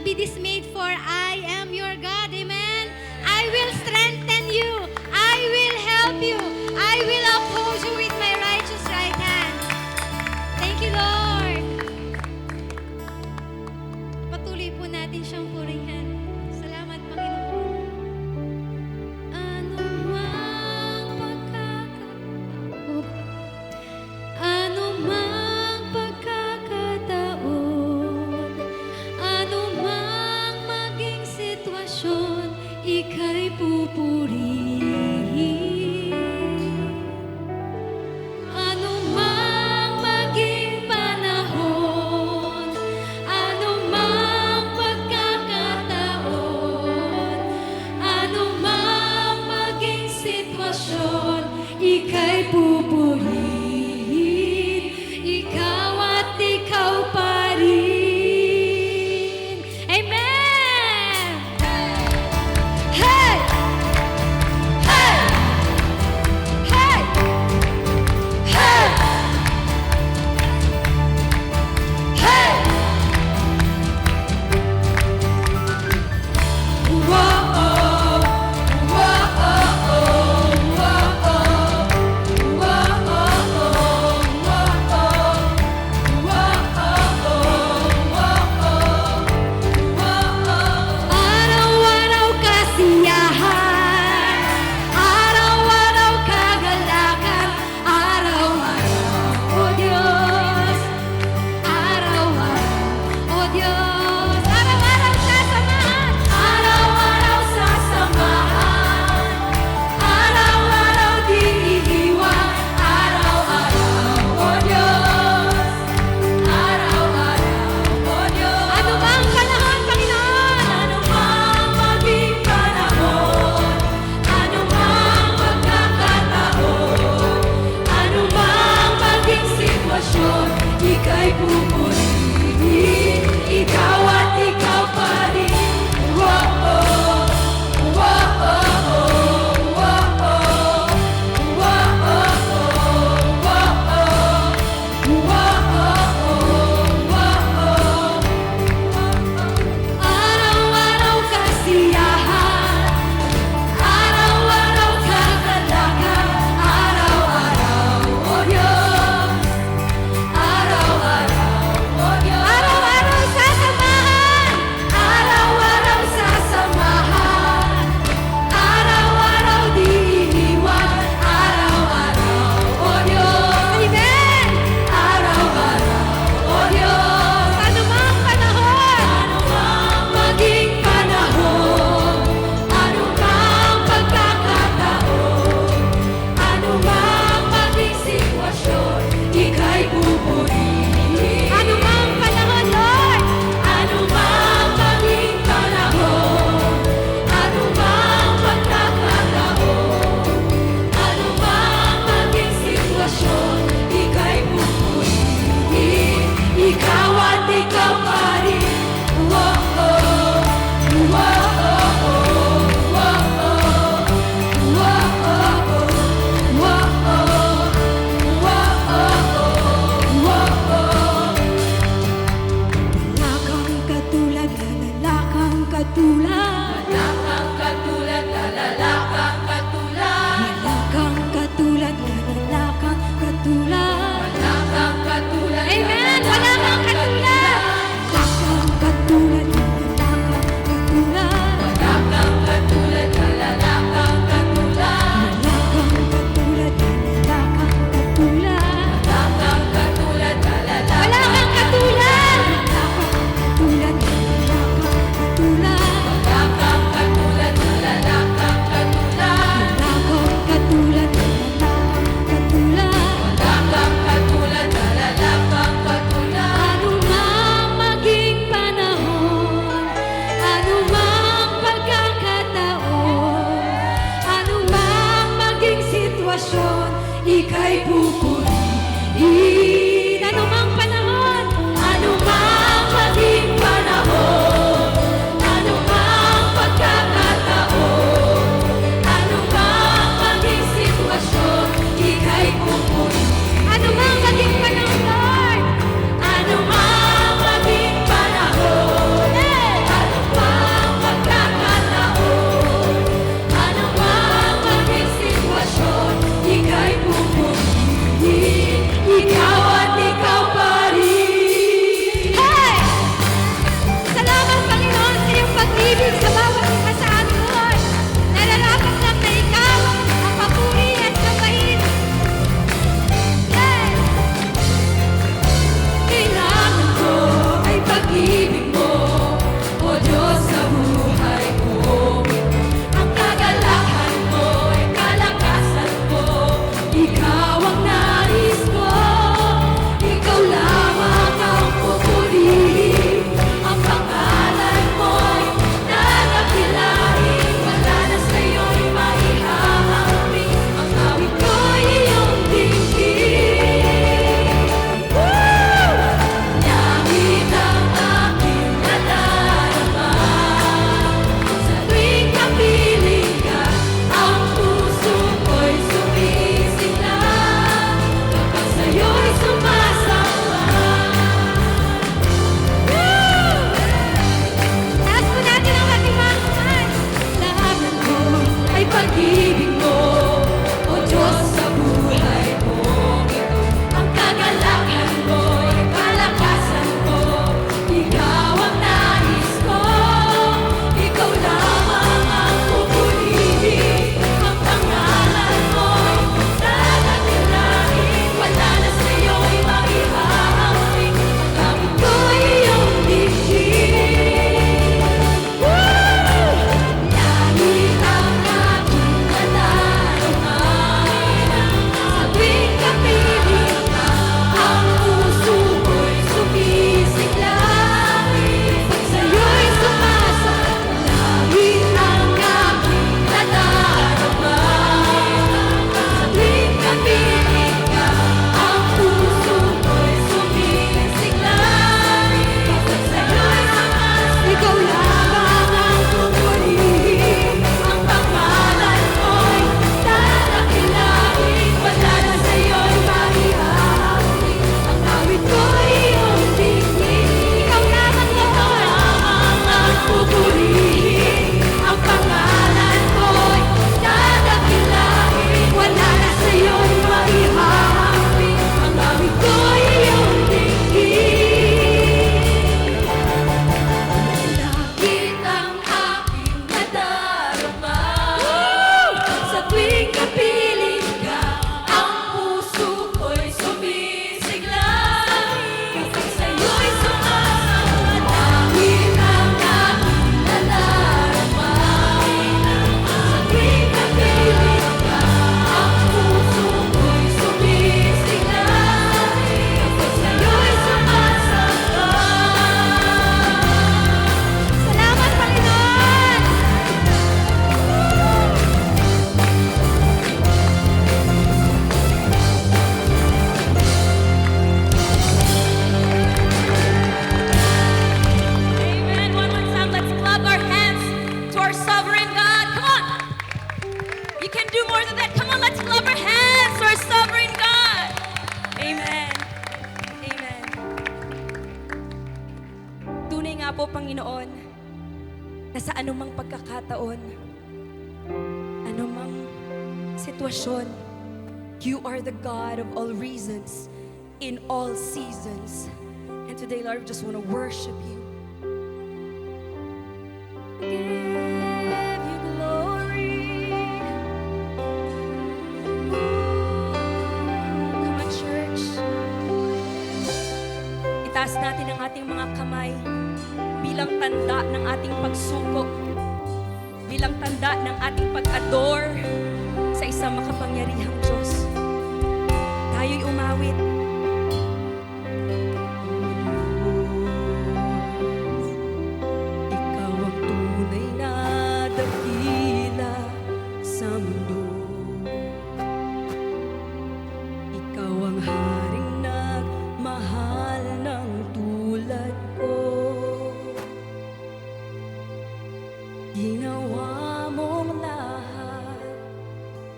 be dismayed, for I am your God. Amen. I will strengthen you. I will help you. I will uphold you with my righteous right hand. Thank you, Lord. Patuloy po natin siyang purihan. Salamat, Panginoon. Anumang pagkakataon, anumang maging sitwasyon, ika'y pupurihin. Anumang maging panahon, anumang pagkakataon, anumang maging sitwasyon, ika'y pupurihin. Ikaw at ikaw pa rin. Amen! Hey! Hey! Hey! Hey! Hey! Whoa-oh! Whoa-oh! Araw-araw kasiyahan, araw-araw kagalakan, araw-araw, O Diyos, araw-araw, O Diyos, araw-araw sasamahan, araw-araw sasamahan, araw-araw di iiwan, araw-araw, O Diyos, araw-araw, O Diyos. Anumang panahon, Panginoon, anumang maging panahon, anumang pagkakataon, anumang maging sitwasyon, ika'y pupurihin, ikaw at ikaw pa rin. Whoa-oh, whoa-oh, whoa-oh, whoa-oh, whoa-oh, whoa-oh, araw-araw kasiyahan, araw-araw kagalakan, araw-araw, O Diyos, araw-araw, O Diyos, araw-araw sasamahan, araw-araw sasamahan, araw-araw di iiwan, araw-araw, O Diyos. Amen! Araw-araw, O Diyos. Anumang panahon, anumang maging panahon, anumang pagkakataon, anumang maging sitwasyon, ika'y pupurihin. Anumang panahon, Lord, anumang maging panahon, anumang pagkakataon, anumang maging sitwasyon, ika'y pupurihin. Ikaw at ikaw pa rin. Whoa-oh, whoa-oh, whoa-oh, whoa-oh, whoa-oh, whoa-oh, whoa-oh. Wala kang katulad, wala kang katulad. Wala kang katulad, wala kang katulad. Wala kang katulad, wala kang katulad. Wala kang katulad. Amen! Wala kang katulad. Wala kang katulad, wala kang katulad. Wala kang katulad, wala kang katulad. Wala kang katulad, wala kang katulad. Wala kang katulad, wala kang katulad. Wala kang katulad, wala kang katulad. Wala kang katulad. Panginoon, na sa anumang pagkakataon, anumang sitwasyon, You are the God of all reasons, in all seasons. And today, Lord, we just want to worship You. Give You glory. Come on, church. Itaas natin ang ating mga kamay bilang tanda ng ating pagsuko, bilang tanda ng ating pag-adore sa isang makapangyarihang Diyos. Tayo'y umawit. Ikaw ang tunay na dakila sa mundo. Ikaw ang haring nagmahal ng tulad ko. Ginawa mong lahat,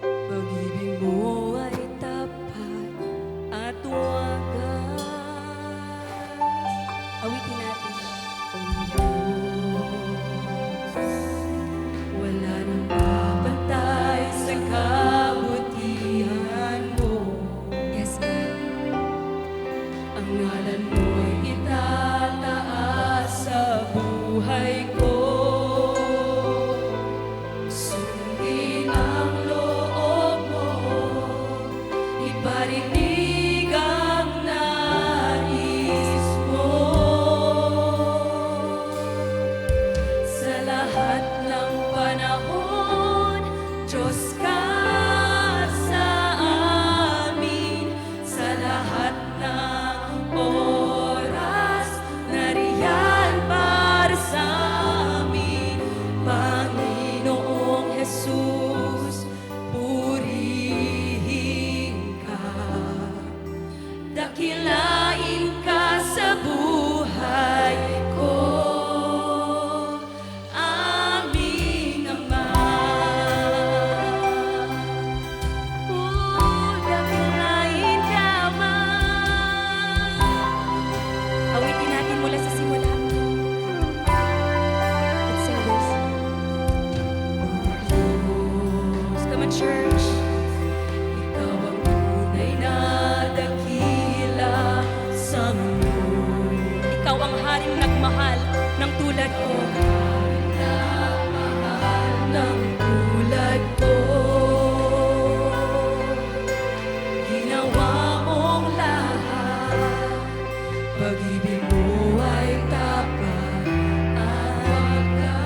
pag-ibig mo ay tapat at wagas. Awitin natin. Wala nang babantay sa kabutihan mo. Yes, God. Ang ngalan mo'y itataas sa buhay ko. Sundin ang loob mo, iparinig ang nais mo. Sa lahat ng panahon, Diyos ka sa amin. Sa lahat ng oras, nariyan para sa amin. Panginoong Jesus, purihin ka. Dakilain ka sa buhay ko. Aming Ama. Dakilain ka, Ama. Awitin natin mula sa simula. Let's sing this. Come on, church. Ikaw ang tunay na dakila sa mundo. Ikaw ang haring nagmahal ng tulad ko. Nagmahal ng tulad ko. Ginawa mong lahat, pag-ibig mo ay tapat at wagas.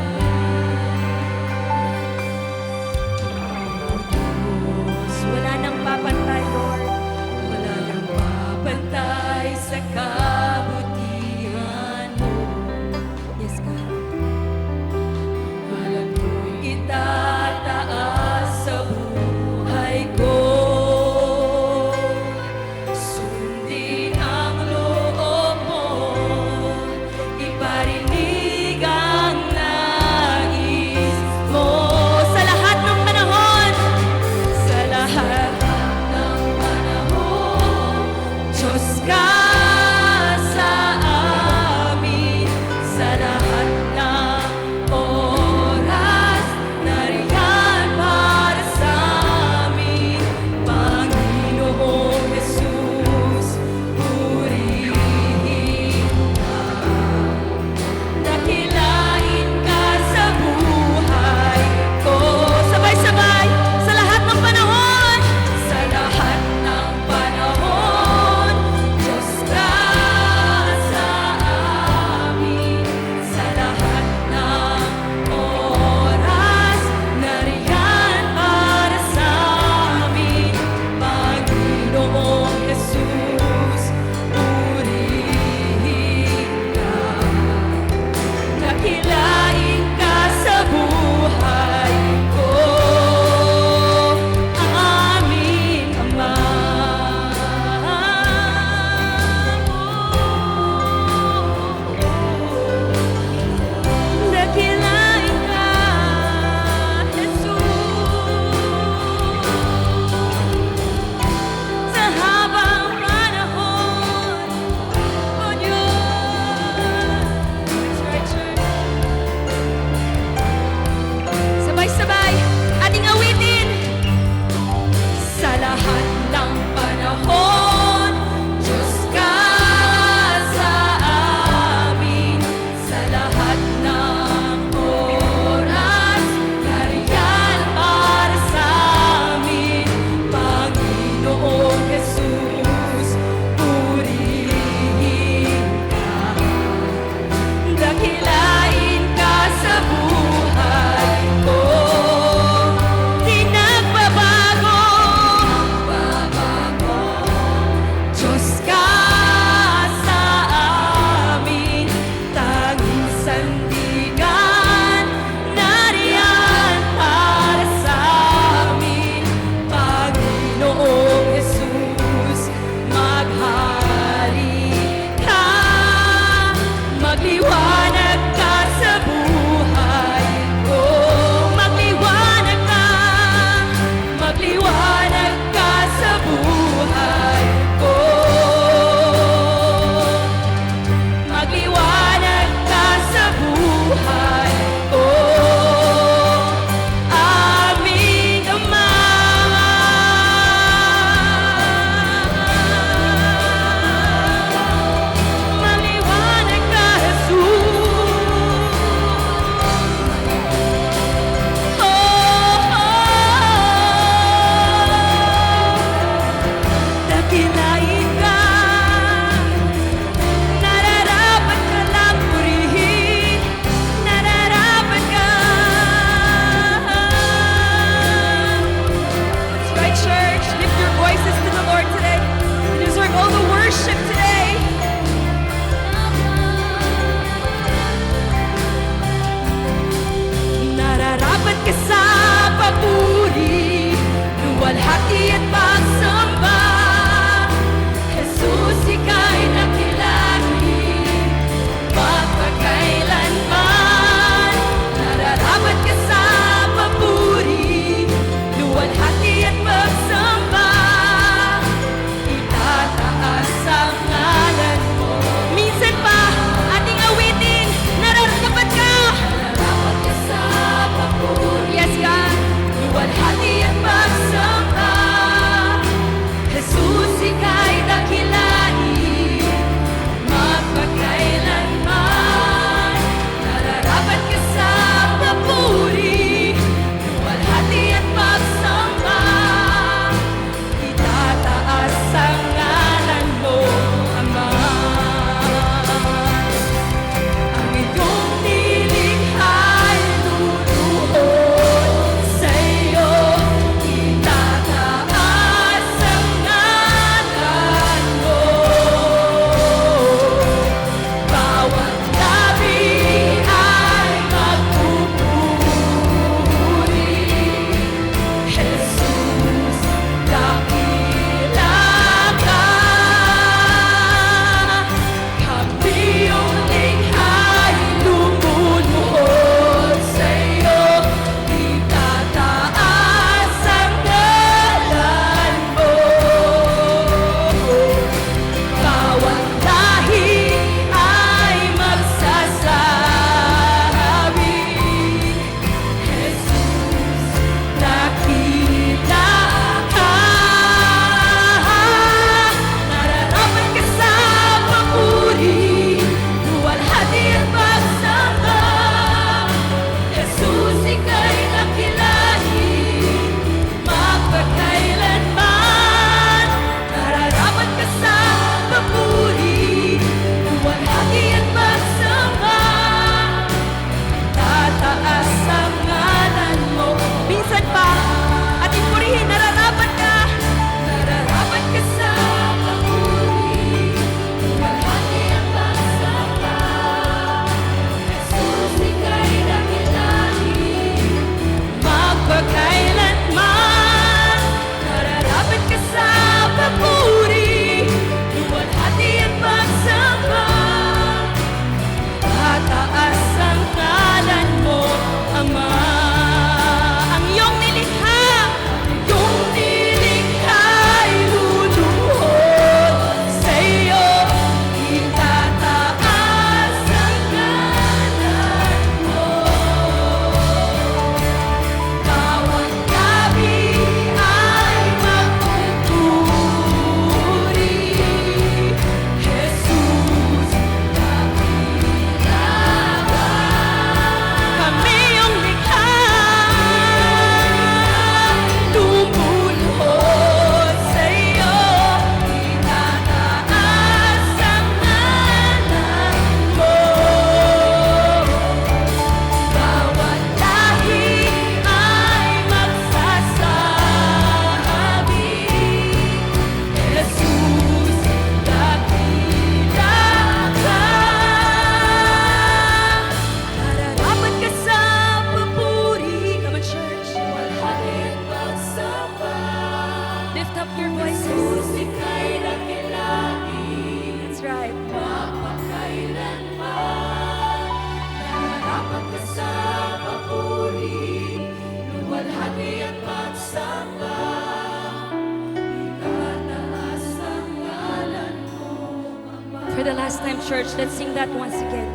the last time, church. Let's sing that once again.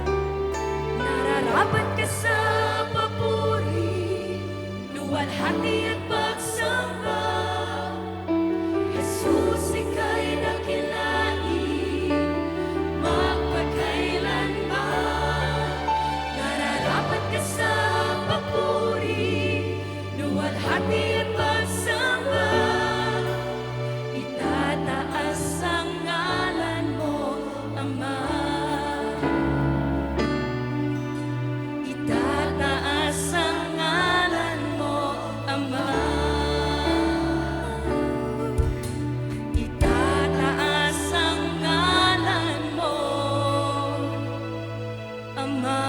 Nararapat ka sa papuri, luwalhati at pagsamba. Jesus, ika'y dakilain, magpakailanman. Nararapat ka sa papuri, luwalhati at pagsamba. Itataas ang ngalan mo, Ama. Itataas ang ngalan mo, Ama. Itataas ang ngalan mo, Ama.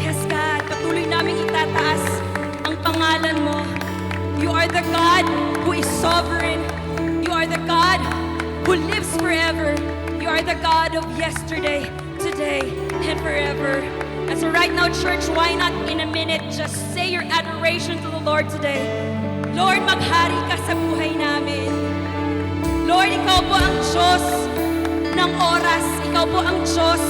Yes, God, patuloy naming itataas ang pangalan mo. You are the God who is sovereign. You are the God who lives forever. You are the God of yesterday, today, and forever. And so right now, church, why not in a minute just say your adoration to the Lord today? Lord, maghari ka sa buhay namin. Lord, ikaw po ang Diyos ng oras. Ikaw po ang Diyos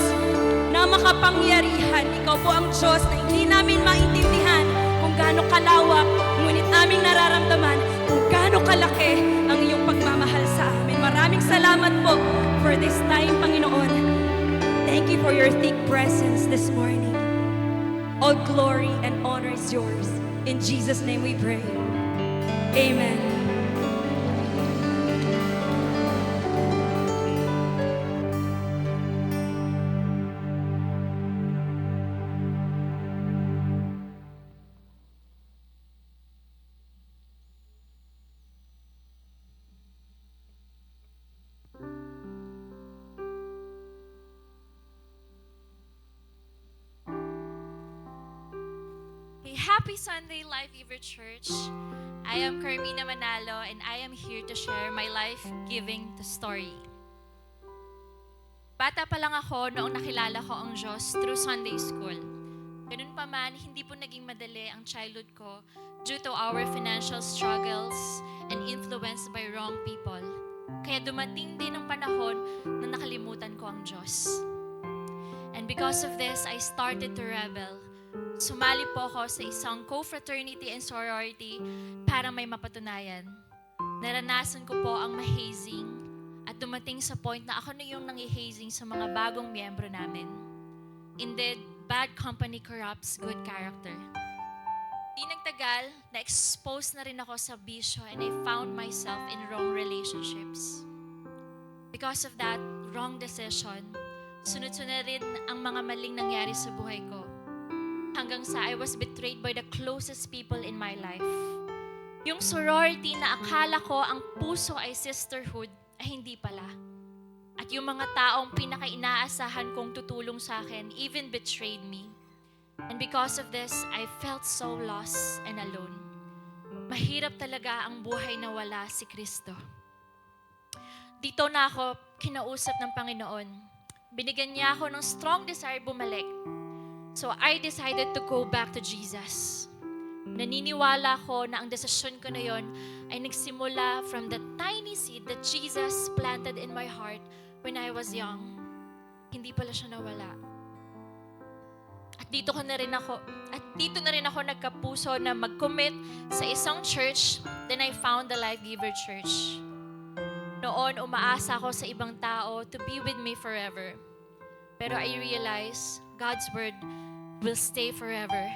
na makapangyarihan. Ikaw po ang Diyos na hindi namin maintindihan kung gaano kalawak, ngunit naming nararamdaman kung gaano kalaki ang iyong pagmamahal sa amin. Maraming salamat po for this time, Panginoon. Thank you for your thick presence this morning. All glory and honor is yours. In Jesus' name we pray. Amen. Happy Sunday, Life Giver Church. I am Carmina Manalo and I am here to share my life-giving story. Bata pa lang ako noong nakilala ko ang Diyos through Sunday School. Ganun pa man, hindi po naging madali ang childhood ko due to our financial struggles and influenced by wrong people. Kaya dumating din ang panahon na nakalimutan ko ang Diyos. And because of this, I started to rebel. Sumali po ako sa isang co-fraternity and sorority para may mapatunayan. Naranasan ko po ang mahazing at dumating sa point na ako na yung nangi-hazing sa mga bagong miyembro namin. Indeed, bad company corrupts good character. Di nagtagal, na-expose na rin ako sa bisyo and I found myself in wrong relationships. Because of that wrong decision, sunod-sunod rin ang mga maling nangyari sa buhay ko. Hanggang sa I was betrayed by the closest people in my life. Yung sorority na akala ko ang puso ay sisterhood, ay hindi pala. At yung mga taong pinaka-inaasahan kong tutulong sa akin even betrayed me. And because of this, I felt so lost and alone. Mahirap talaga ang buhay na wala si Kristo. Dito na ako kinausap ng Panginoon. Binigyan niya ako ng strong desire bumalik. So I decided to go back to Jesus. Naniniwala ko na ang desisyon ko na yon ay nagsimula from the tiny seed that Jesus planted in my heart when I was young. Hindi pala siya nawala. At dito na rin ako nagkapuso na mag-commit sa isang church, then I found the Life Giver Church. Noon, umaasa ako sa ibang tao to be with me forever. Pero I realized God's word will stay forever.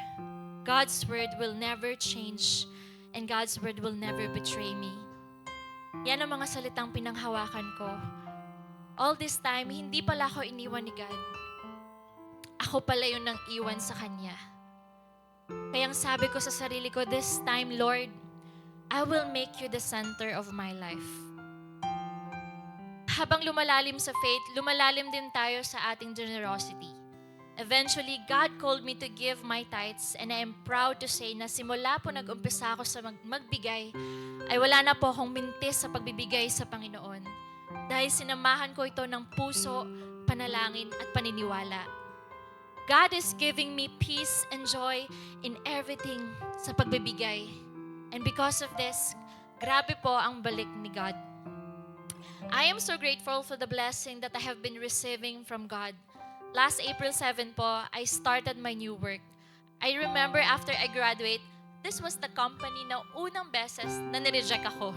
God's word will never change and God's word will never betray me. Yan ang mga salitang pinanghawakan ko. All this time, hindi pala ako iniwan ni God. Ako pala yung nang iwan sa Kanya. Kaya sabi ko sa sarili ko, this time, Lord, I will make you the center of my life. Habang lumalalim sa faith, lumalalim din tayo sa ating generosity. Eventually, God called me to give my tithes and I am proud to say na simula po nag-umpisa ako sa magbigay, ay wala na po akong mintis sa pagbibigay sa Panginoon. Dahil sinamahan ko ito ng puso, panalangin at paniniwala. God is giving me peace and joy in everything sa pagbibigay. And because of this, grabe po ang balik ni God. I am so grateful for the blessing that I have been receiving from God. Last April 7 po, I started my new work. I remember after I graduate, this was the company na unang beses na nireject ako.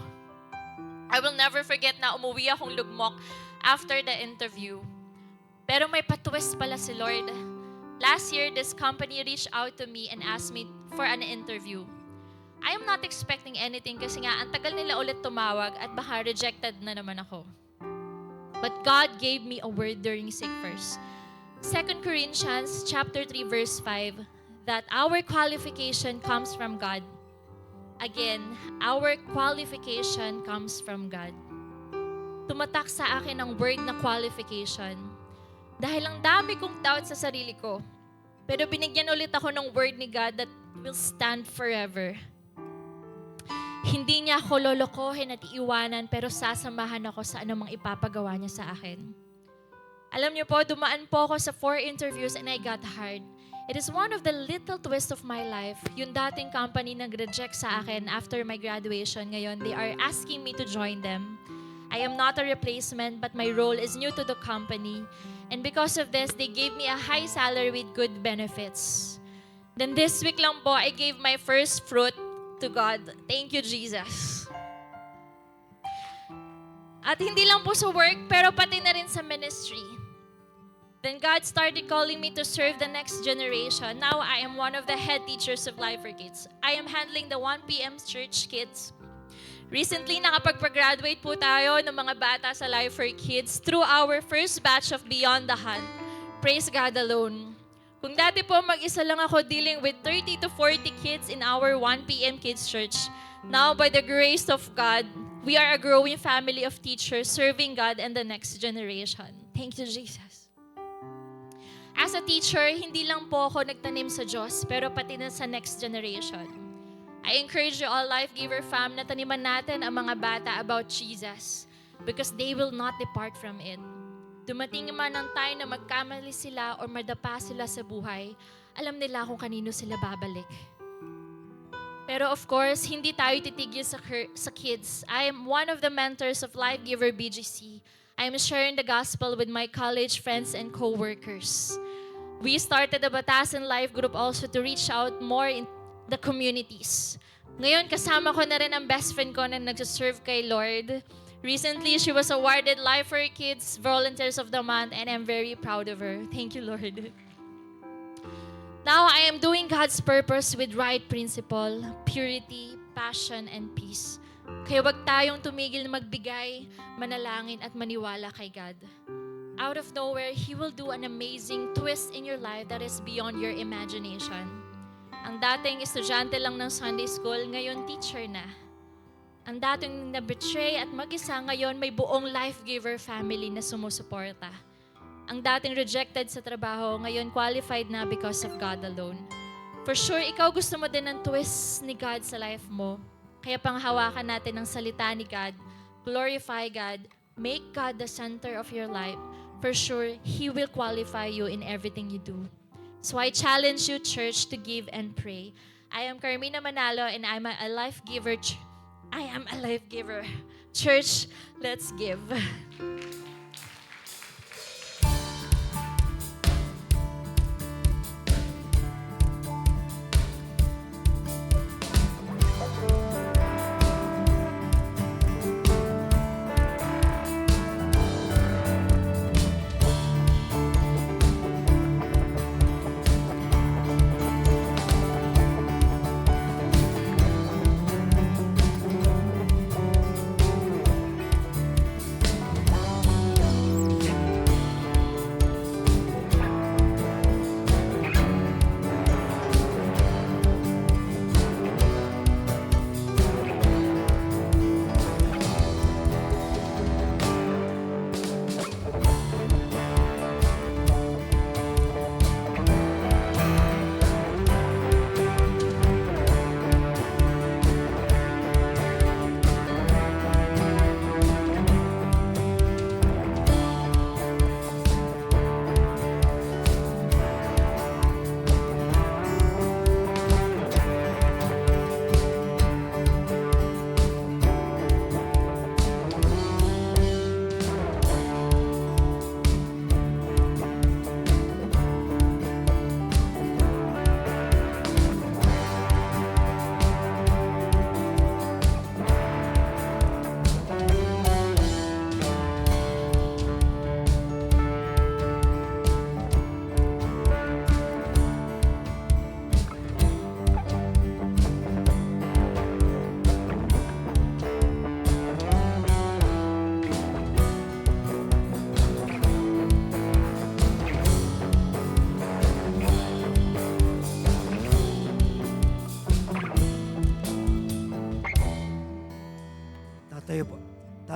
I will never forget na umuwi akong lugmok after the interview. Pero may patwist pala si Lord. Last year, this company reached out to me and asked me for an interview. I am not expecting anything kasi nga ang tagal nila ulit tumawag at baka rejected na naman ako. But God gave me a word during sick verse. 2 Corinthians chapter 3 verse 5 that our qualification comes from God. Again, our qualification comes from God. Tumatak sa akin ang word na qualification. Dahil ang dami kong doubt sa sarili ko. Pero binigyan ulit ako ng word ni God that will stand forever. Hindi niya ako lolokohin at iiwanan pero sasamahan ako sa anumang ipapagawa niya sa akin. Alam niyo po, dumaan po ako sa 4 interviews and I got hired. It is one of the little twists of my life. Yung dating company nag-reject sa akin after my graduation ngayon, they are asking me to join them. I am not a replacement but my role is new to the company. And because of this, they gave me a high salary with good benefits. Then this week lang po, I gave my first fruit to God. Thank you, Jesus. At hindi lang po sa work, pero pati na rin sa ministry. Then God started calling me to serve the next generation. Now I am one of the head teachers of Life for Kids. I am handling the 1 p.m. church kids. Recently, nakapag-graduate po tayo ng mga bata sa Life for Kids through our first batch of Beyond the Hunt. Praise God alone. Kung dati po mag-isa lang ako dealing with 30 to 40 kids in our 1 p.m. Kids Church, now by the grace of God, we are a growing family of teachers serving God and the next generation. Thank you, Jesus. As a teacher, hindi lang po ako nagtanim sa Diyos, pero pati na sa next generation. I encourage you all, Life Giver fam, na taniman natin ang mga bata about Jesus because they will not depart from it. Dumating man ang time na magkamali sila o madapa sila sa buhay, alam nila kung kanino sila babalik. Pero of course, hindi tayo titigil sa kids. I am one of the mentors of Life Giver BGC. I am sharing the gospel with my college friends and co-workers. We started the Batasan Life Group also to reach out more in the communities. Ngayon, kasama ko na rin ang best friend ko na nagsaserve kay Lord. Recently, she was awarded Life for Kids Volunteers of the Month and I'm very proud of her. Thank you, Lord. Now, I am doing God's purpose with right principle, purity, passion, and peace. Kaya wag tayong tumigil na magbigay, manalangin, at maniwala kay God. Out of nowhere, He will do an amazing twist in your life that is beyond your imagination. Ang dating estudyante lang ng Sunday School, ngayon teacher na. Ang dating na-betray at mag-isa, ngayon may buong Life Giver family na sumusuporta. Ang dating rejected sa trabaho, ngayon qualified na because of God alone. For sure, ikaw gusto mo din ng twist ni God sa life mo. Kaya panghawakan natin ang salita ni God, glorify God, make God the center of your life. For sure, He will qualify you in everything you do. So I challenge you, church, to give and pray. I am Carmina Manalo and I'm a Life Giver. I am a Life Giver. Church, let's give.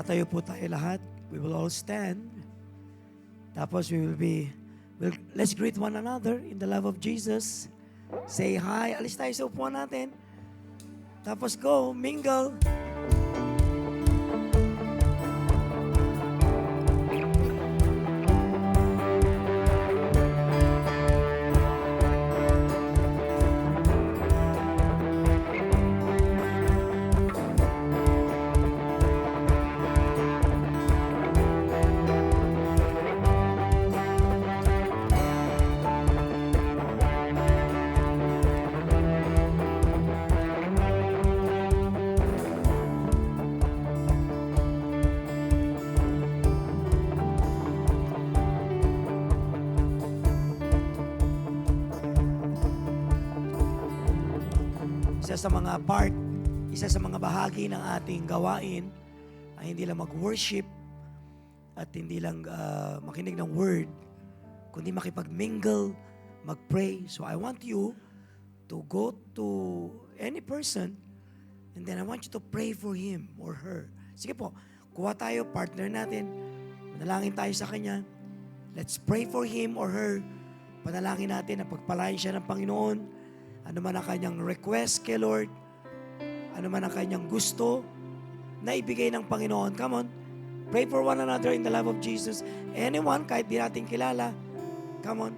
Tatayo po tayo lahat. We will all stand. Tapos let's greet one another in the love of Jesus. Say hi. Alis tayo sa upuan natin. Tapos go, mingle. Isa sa mga bahagi ng ating gawain ay hindi lang mag-worship at hindi lang makinig ng word, kundi makipag-mingle, mag-pray. So I want you to go to any person and then I want you to pray for him or her. Sige po, kuha tayo, partner natin, manalangin tayo sa kanya. Let's pray for him or her. Panalangin natin na pagpalain siya ng Panginoon. Ano man ang kanyang request kay Lord, ano man ang kanyang gusto na ibigay ng Panginoon. Come on, pray for one another in the love of Jesus. Anyone, kahit di natin kilala, come on.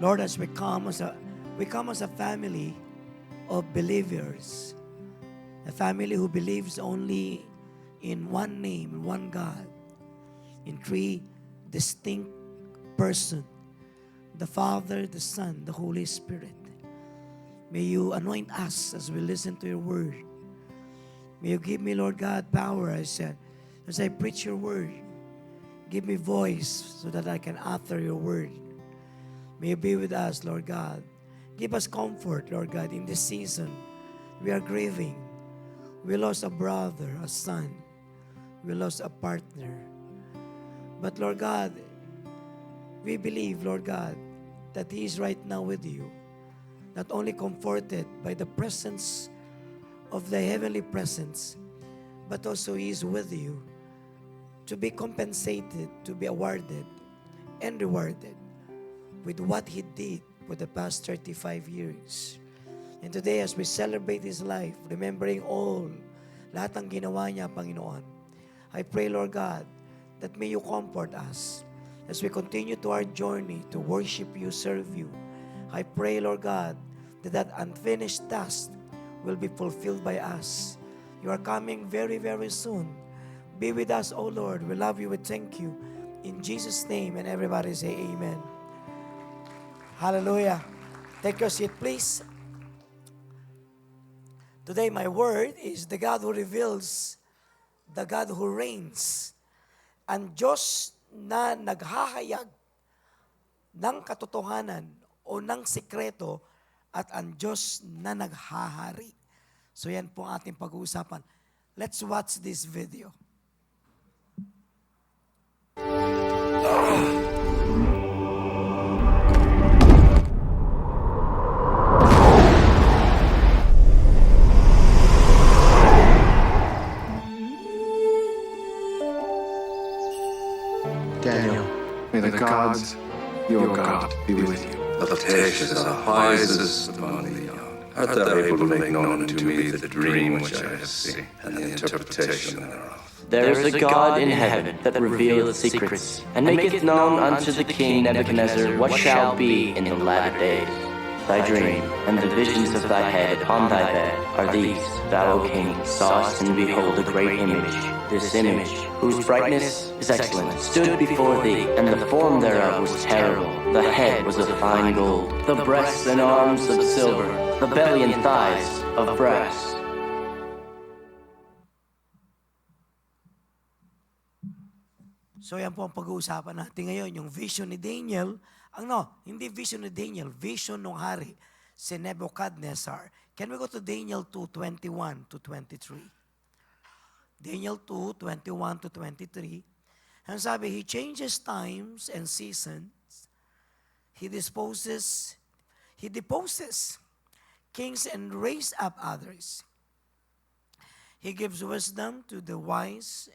Lord, as we come as a family of believers, a family who believes only in one name, one God, in three distinct persons, the Father, the Son, the Holy Spirit. May you anoint us as we listen to your word. May you give me, Lord God, power as I preach your word. Give me voice so that I can utter your word. May you be with us, Lord God. Give us comfort, Lord God, in this season. We are grieving. We lost a brother, a son. We lost a partner. But, Lord God, we believe, Lord God, that He is right now with you. Not only comforted by the presence of the heavenly presence, but also He is with you to be compensated, to be awarded and rewarded with what He did for the past 35 years. And today, as we celebrate His life, remembering all, lahat ng ginawa niya, Panginoon, I pray, Lord God, that may you comfort us as we continue to our journey to worship you, serve you. I pray, Lord God, that unfinished task will be fulfilled by us. You are coming very, very soon. Be with us, O Lord. We love you. We thank you. In Jesus' name, and everybody say amen. Hallelujah. Take your seat, please. Today, my word is the God who reveals, the God who reigns. Ang Diyos na naghahayag ng katotohanan o ng sikreto at ang Diyos na naghahari. So yan po ang ating pag-uusapan. Let's watch this video. gods, your God be with you. Salutations are wisest among the young. Art thou able to make known unto me the dream which I have seen, and the interpretation thereof? There is a God in heaven that revealeth secrets, and maketh known unto the king Nebuchadnezzar what shall be in the latter days. Thy dream and the visions of thy head upon thy bed are these. Thou, O king, sawest and behold a great image. This image, whose brightness is excellent, stood before thee, and the form thereof was terrible. The head was of fine gold, the breasts and arms of silver, the belly and thighs of brass. So yan po ang pag-uusapan natin ngayon, yung vision ni Daniel. Hindi vision ni Daniel, vision ng hari, si Nebuchadnezzar. Can we go to Daniel 2:21 to 23? Daniel 2:21 to 23. Ang sabi, he changes times and seasons. He deposes kings and raise up others. He gives wisdom to the wise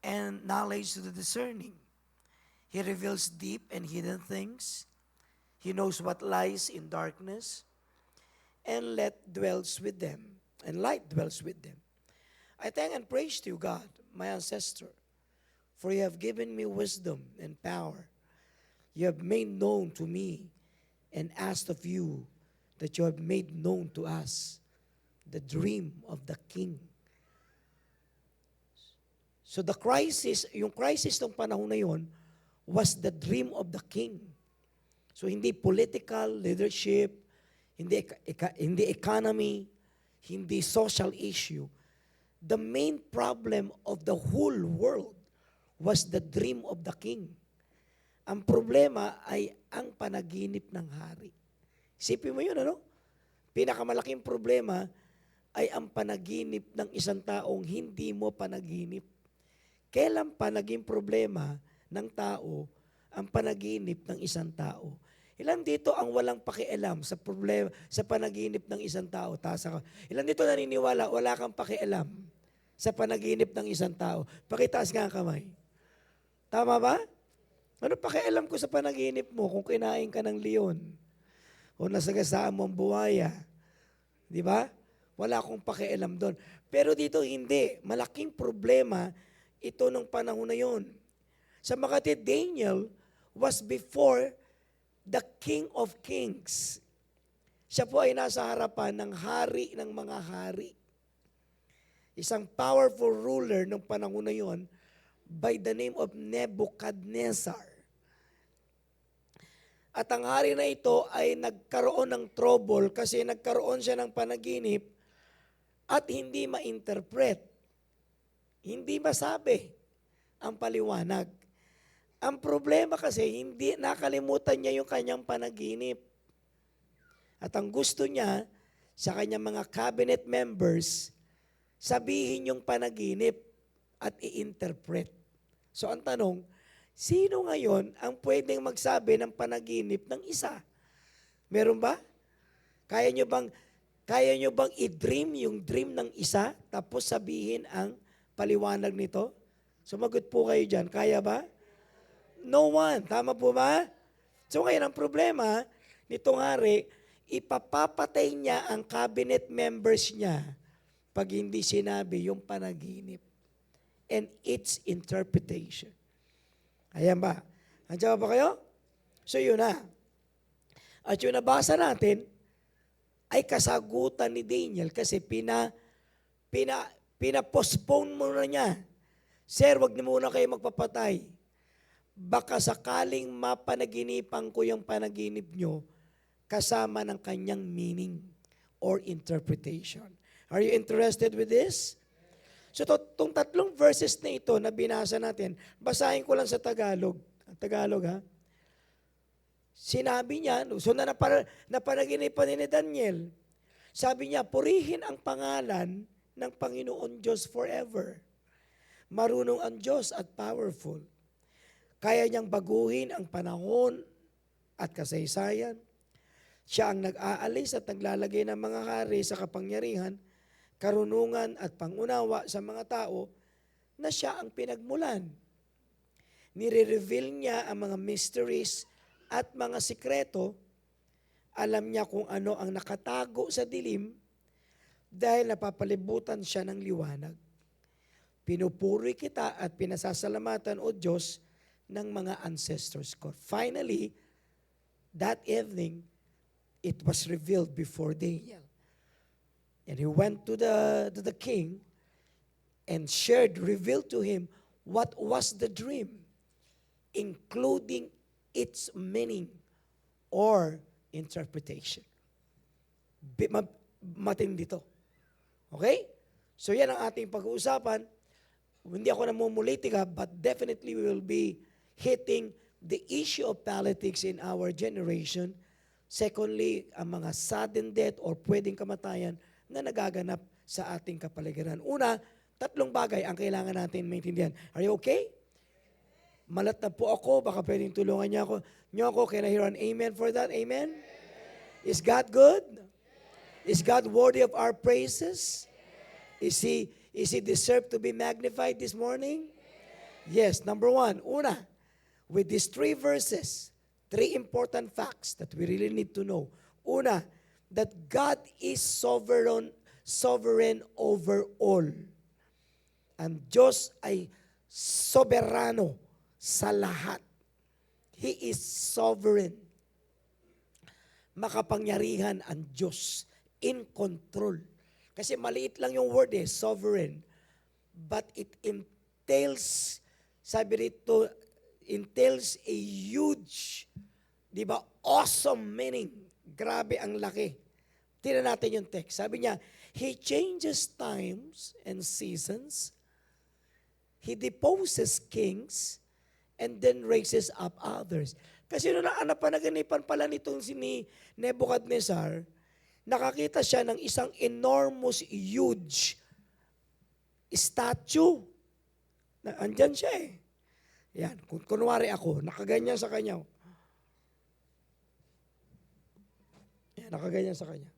and knowledge to the discerning. He reveals deep and hidden things. He knows what lies in darkness, and light dwells with them. I thank and praise to you, God, my ancestor, for you have given me wisdom and power. You have made known to me and asked of you that you have made known to us the dream of the king. So yung crisis ng panahon na yon was the dream of the king. So hindi political leadership, hindi economy, hindi social issue. The main problem of the whole world was the dream of the king. Ang problema ay ang panaginip ng hari. Isipin mo yun, ano? Pinakamalaking problema ay ang panaginip ng isang taong hindi mo panaginip. Kailan pa naging problema ng tao ang panaginip ng isang tao? Ilan dito ang walang pakialam sa problema sa panaginip ng isang tao? Taas ako. Ilan dito naniniwala wala kang pakialam sa panaginip ng isang tao? Pakitaas nga ang kamay. Tama ba? Ano pakialam ko sa panaginip mo kung kinain ka ng leon o nasagasaan mo ang buwaya? Di ba? Wala akong pakialam doon. Pero dito hindi. Malaking problema ito nung panahon na yon. Sa makatid, Daniel was before the King of Kings. Siya po ay nasa harapan ng hari ng mga hari. Isang powerful ruler ng panahon na yon by the name of Nebuchadnezzar. At ang hari na ito ay nagkaroon ng trouble kasi nagkaroon siya ng panaginip at hindi ma-interpret. Hindi masabi ang paliwanag. Ang problema kasi, hindi nakalimutan niya yung kanyang panaginip. At ang gusto niya, sa kanyang mga cabinet members, sabihin yung panaginip at i-interpret. So ang tanong, sino ngayon ang pwedeng magsabi ng panaginip ng isa? Meron ba? Kaya nyo bang i-dream yung dream ng isa, tapos sabihin ang paliwanag nito? Sumagot po kayo dyan. Kaya ba? No one. Tama po ba? So ngayon ang problema nitong hari, ipapapatay niya ang cabinet members niya pag hindi sinabi yung panaginip and its interpretation. Ayan ba? Andiyan ba kayo? So yun na. At yung nabasa natin ay kasagutan ni Daniel kasi pinapostpone muna niya. Sir, wag na muna kayo magpapatay. Baka sakaling mapanaginipan ko yung panaginip nyo kasama ng kanyang meaning or interpretation. Are you interested with this? So itong tatlong verses na ito na binasa natin, basahin ko lang sa Tagalog. Tagalog ha? Sinabi niya, so napanaginipan ni Daniel, sabi niya, purihin ang pangalan ng Panginoon Diyos forever. Marunong ang Diyos at powerful. Kaya niyang baguhin ang panahon at kasaysayan. Siya ang nag-aalis at naglalagay ng mga hari sa kapangyarihan, karunungan at pangunawa sa mga tao na siya ang pinagmulan. nire-reveal niya ang mga mysteries at mga sikreto. Alam niya kung ano ang nakatago sa dilim dahil napapalibutan siya ng liwanag. Pinupuri kita at pinasasalamatan, O Diyos, ng mga ancestors ko. Finally, that evening, it was revealed before Daniel. And he went to the king and revealed to him what was the dream, including its meaning or interpretation. Matindi to. Okay? So yan ang ating pag-uusapan. Hindi ako namumulitika, but definitely we will be hitting the issue of politics in our generation. Secondly, ang mga sudden death or pwedeng kamatayan na nagaganap sa ating kapaligiran. Una, 3 bagay ang kailangan natin maintindihan. Are you okay? Malat na po ako, baka pwedeng tulungan niyo ako. Can I hear an amen for that? Amen? Is God good? Is God worthy of our praises? Is He deserved to be magnified this morning? Yes. Number 1, una, with these 3 verses, 3 important facts that we really need to know. Una, that God is sovereign over all. Ang Diyos ay soberano sa lahat. He is sovereign. Makapangyarihan ang Diyos, in control. Kasi maliit lang yung word sovereign. But it entails, sabi rito, entails a huge, di ba, awesome meaning. Grabe ang laki. Tingnan natin yung text. Sabi niya, He changes times and seasons. He deposes kings and then raises up others. Kasi nung napanaginipan pala nitong si Nebuchadnezzar, nakakita siya ng isang enormous, huge statue. Andyan siya Yan, kunwari ako, nakaganyan sa kanya. Yan, nakaganyan sa kanya.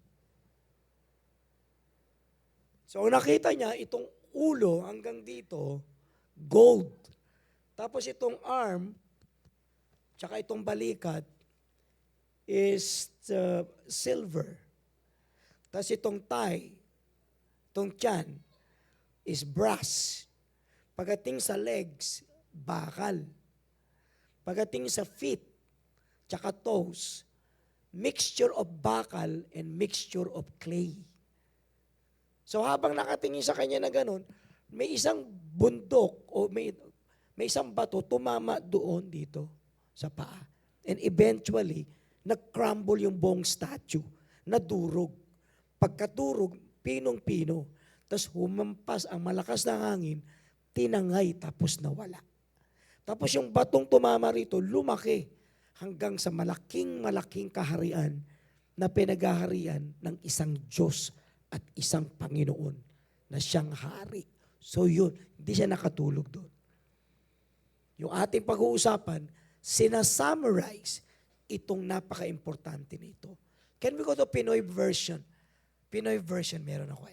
So, nakita niya, itong ulo hanggang dito, gold. Tapos itong arm, tsaka itong balikat, is silver. Tapos itong thigh, itong tiyan, is brass. Pagdating sa legs, bakal. Pagdating sa feet, tsaka toes, mixture of bakal and mixture of clay. So habang nakatingin sa kanya na ganun, may isang bundok o may isang bato tumama doon dito sa paa. And eventually, nag-crumble yung buong statue, nadurog. Pagkadurog, pinong-pino. Tapos humampas ang malakas na hangin, tinangay tapos nawala. Tapos yung batong tumama rito, lumaki hanggang sa malaking kaharian na pinagaharian ng isang Diyos at isang Panginoon na siyang hari. So yun, hindi siya nakatulog doon. Yung ating pag-uusapan, sinasummarize itong napaka-importante nito. Can we go to Pinoy version? Pinoy version, meron ako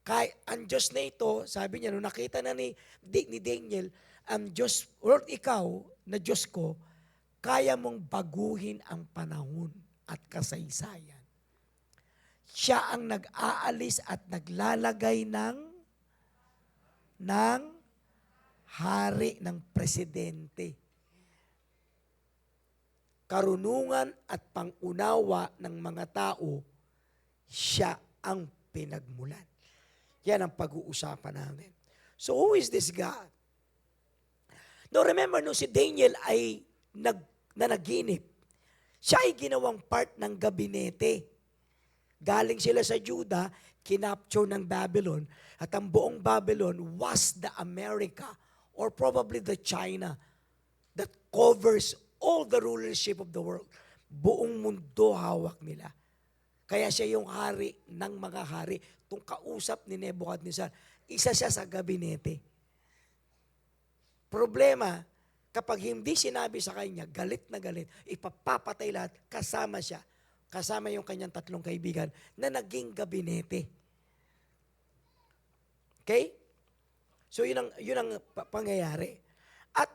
Kaya ang Diyos na ito, sabi niya, nung nakita na ni Daniel, ang Diyos, Lord, ikaw, na Diyos ko, kaya mong baguhin ang panahon at kasaysayan. Siya ang nag-aalis at naglalagay ng hari ng presidente. Karunungan at pangunawa ng mga tao, siya ang pinagmulan. Yan ang pag-uusapan namin. So who is this God? Now remember, no, si Daniel ay nanaginip. Siya ay ginawang part ng gabinete. Galing sila sa Judah, kinapture ng Babylon, at ang buong Babylon was the America or probably the China that covers all the rulership of the world. Buong mundo hawak nila. Kaya siya yung hari ng mga hari. Itong kausap ni Nebuchadnezzar, isa siya sa gabinete. Problema, kapag hindi sinabi sa kanya, galit na galit, ipapapatay lahat, kasama siya. Kasama yung kanyang 3 kaibigan na naging gabinete. Okay? So yun ang pangyayari. At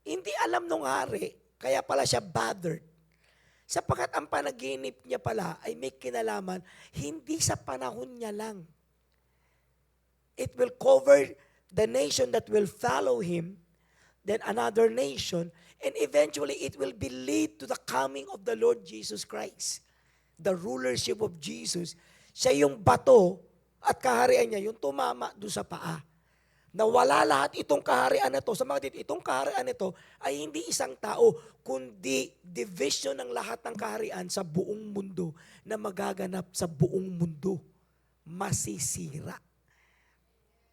Hindi alam nung hari, kaya pala siya bothered. Sapagkat ang panaginip niya pala ay may kinalaman, hindi sa panahon niya lang. It will cover the nation that will follow him, then another nation, and eventually it will be lead to the coming of the Lord Jesus Christ. The rulership of Jesus. Siya yung bato at kaharian niya, yung tumama doon sa paa. Nawala lahat itong kaharian na to. Sa mga dito, itong kaharian nito ay hindi isang tao, kundi division ng lahat ng kaharian sa buong mundo na magaganap sa buong mundo. Masisira.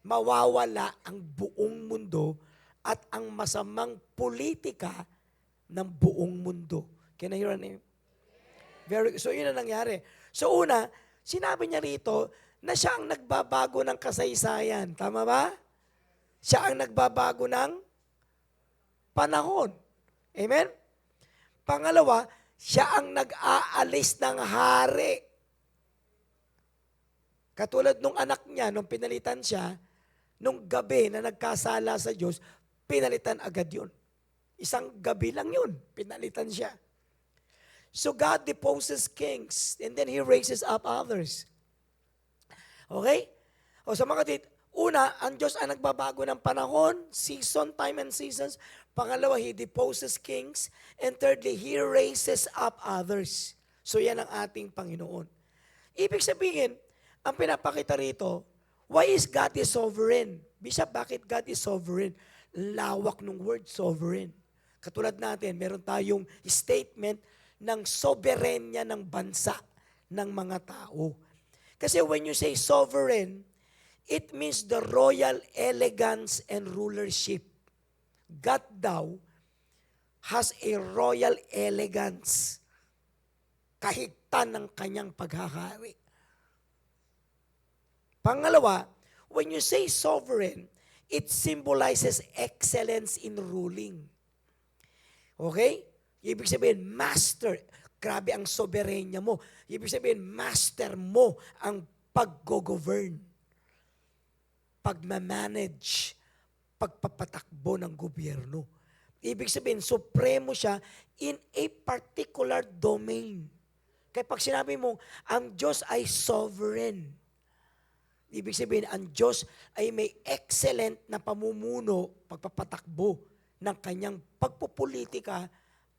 Mawawala ang buong mundo at ang masamang politika ng buong mundo. Can I hear a name? So yun ang nangyari. So una, sinabi niya rito na siya ang nagbabago ng kasaysayan. Tama ba? Siya ang nagbabago ng panahon. Amen? Pangalawa, siya ang nag-aalis ng hari. Katulad nung anak niya, nung pinalitan siya, nung gabi na nagkasala sa Diyos, pinalitan agad yun. Isang gabi lang yun, pinalitan siya. So God deposes kings and then He raises up others. Okay? O sa mga una, ang Diyos ang nagbabago ng panahon, season, time and seasons. Pangalawa, He deposes kings. And thirdly, He raises up others. So yan ang ating Panginoon. Ibig sabihin, ang pinapakita rito, why is God is sovereign? Bishop, bakit God is sovereign? Lawak ng word sovereign. Katulad natin, meron tayong statement ng soberenya ng bansa, ng mga tao. Kasi when you say sovereign, it means the royal elegance and rulership. God daw has a royal elegance. Kahigtan ng kanyang paghahari. Pangalawa, when you say sovereign, it symbolizes excellence in ruling. Okay? Ibig sabihin, master. Grabe ang soberenya mo. Ibig sabihin, master mo ang pag-govern. Pagmamanage, pagpapatakbo ng gobyerno. Ibig sabihin, supremo siya in a particular domain. Kaya pag sinabi mo, ang Diyos ay sovereign. Ibig sabihin, ang Diyos ay may excellent na pamumuno, pagpapatakbo ng kanyang pagpupolitika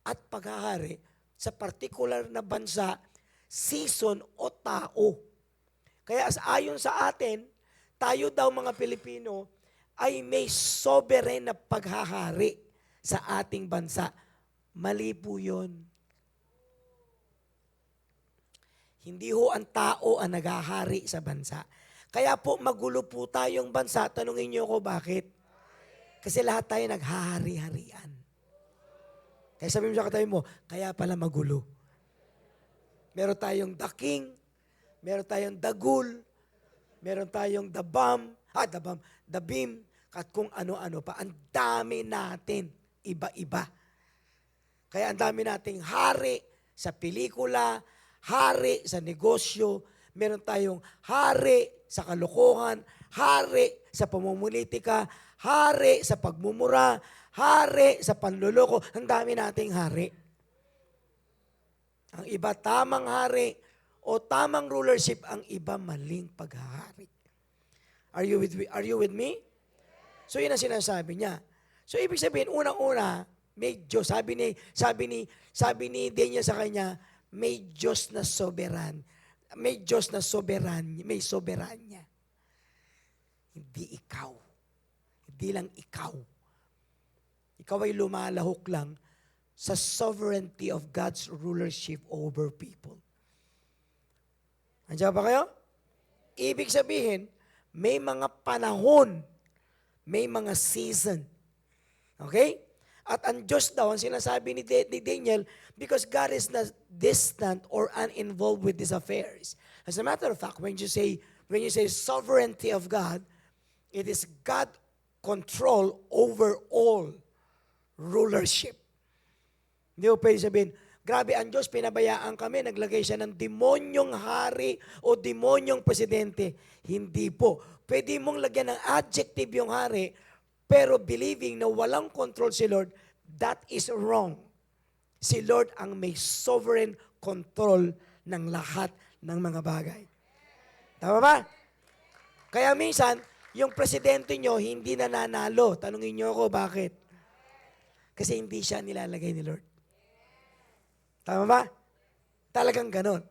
at paghahari sa particular na bansa, season o tao. Kaya ayon sa atin, tayo daw mga Pilipino ay may sovereign na paghahari sa ating bansa. Mali po yun. Hindi ho ang tao ang naghahari sa bansa. Kaya po magulo po tayong bansa. Tanungin niyo ko bakit? Kasi lahat tayo naghahari-harian. Kaya sabi mo sa katabi mo, kaya pala magulo. Meron tayong the king, meron tayong the ghoul, meron tayong the beam, at kung ano-ano pa. Ang dami natin, iba-iba. Kaya ang dami nating hari sa pelikula, hari sa negosyo, meron tayong hari sa kalokohan, hari sa pamumulitika, hari sa pagmumura, hari sa panloloko. Ang dami nating hari. Ang iba tamang hari o tamang rulership, ang iba maling paghahari. Are you with me? So yun ang sinasabi niya. So ibig sabihin, unang-una, may Diyos. Sabi ni Daniel sa kanya, may Diyos na soberan. May Diyos na soberan, may soberanya. Hindi ikaw. Hindi lang ikaw. Ikaw ay lumalahok lang sa sovereignty of God's rulership over people. Andiyan ba kayo? Ibig sabihin, may mga panahon, may mga season. Okay? At ang Diyos daw, ang sinasabi ni Daniel, because God is not distant or uninvolved with these affairs. As a matter of fact, when you say sovereignty of God, it is God control over all rulership. Hindi mo pwede sabihin, grabe ang Diyos, pinabayaan kami, naglagay siya ng demonyong hari o demonyong presidente. Hindi po. Pwede mong lagyan ng adjective yung hari, pero believing na walang control si Lord, That is wrong. Si Lord ang may sovereign control ng lahat ng mga bagay. Tama ba? Kaya minsan, yung presidente nyo hindi nananalo. Tanungin nyo ako, bakit? Kasi hindi siya nilalagay ni Lord. Tama ba? Talagang ganon.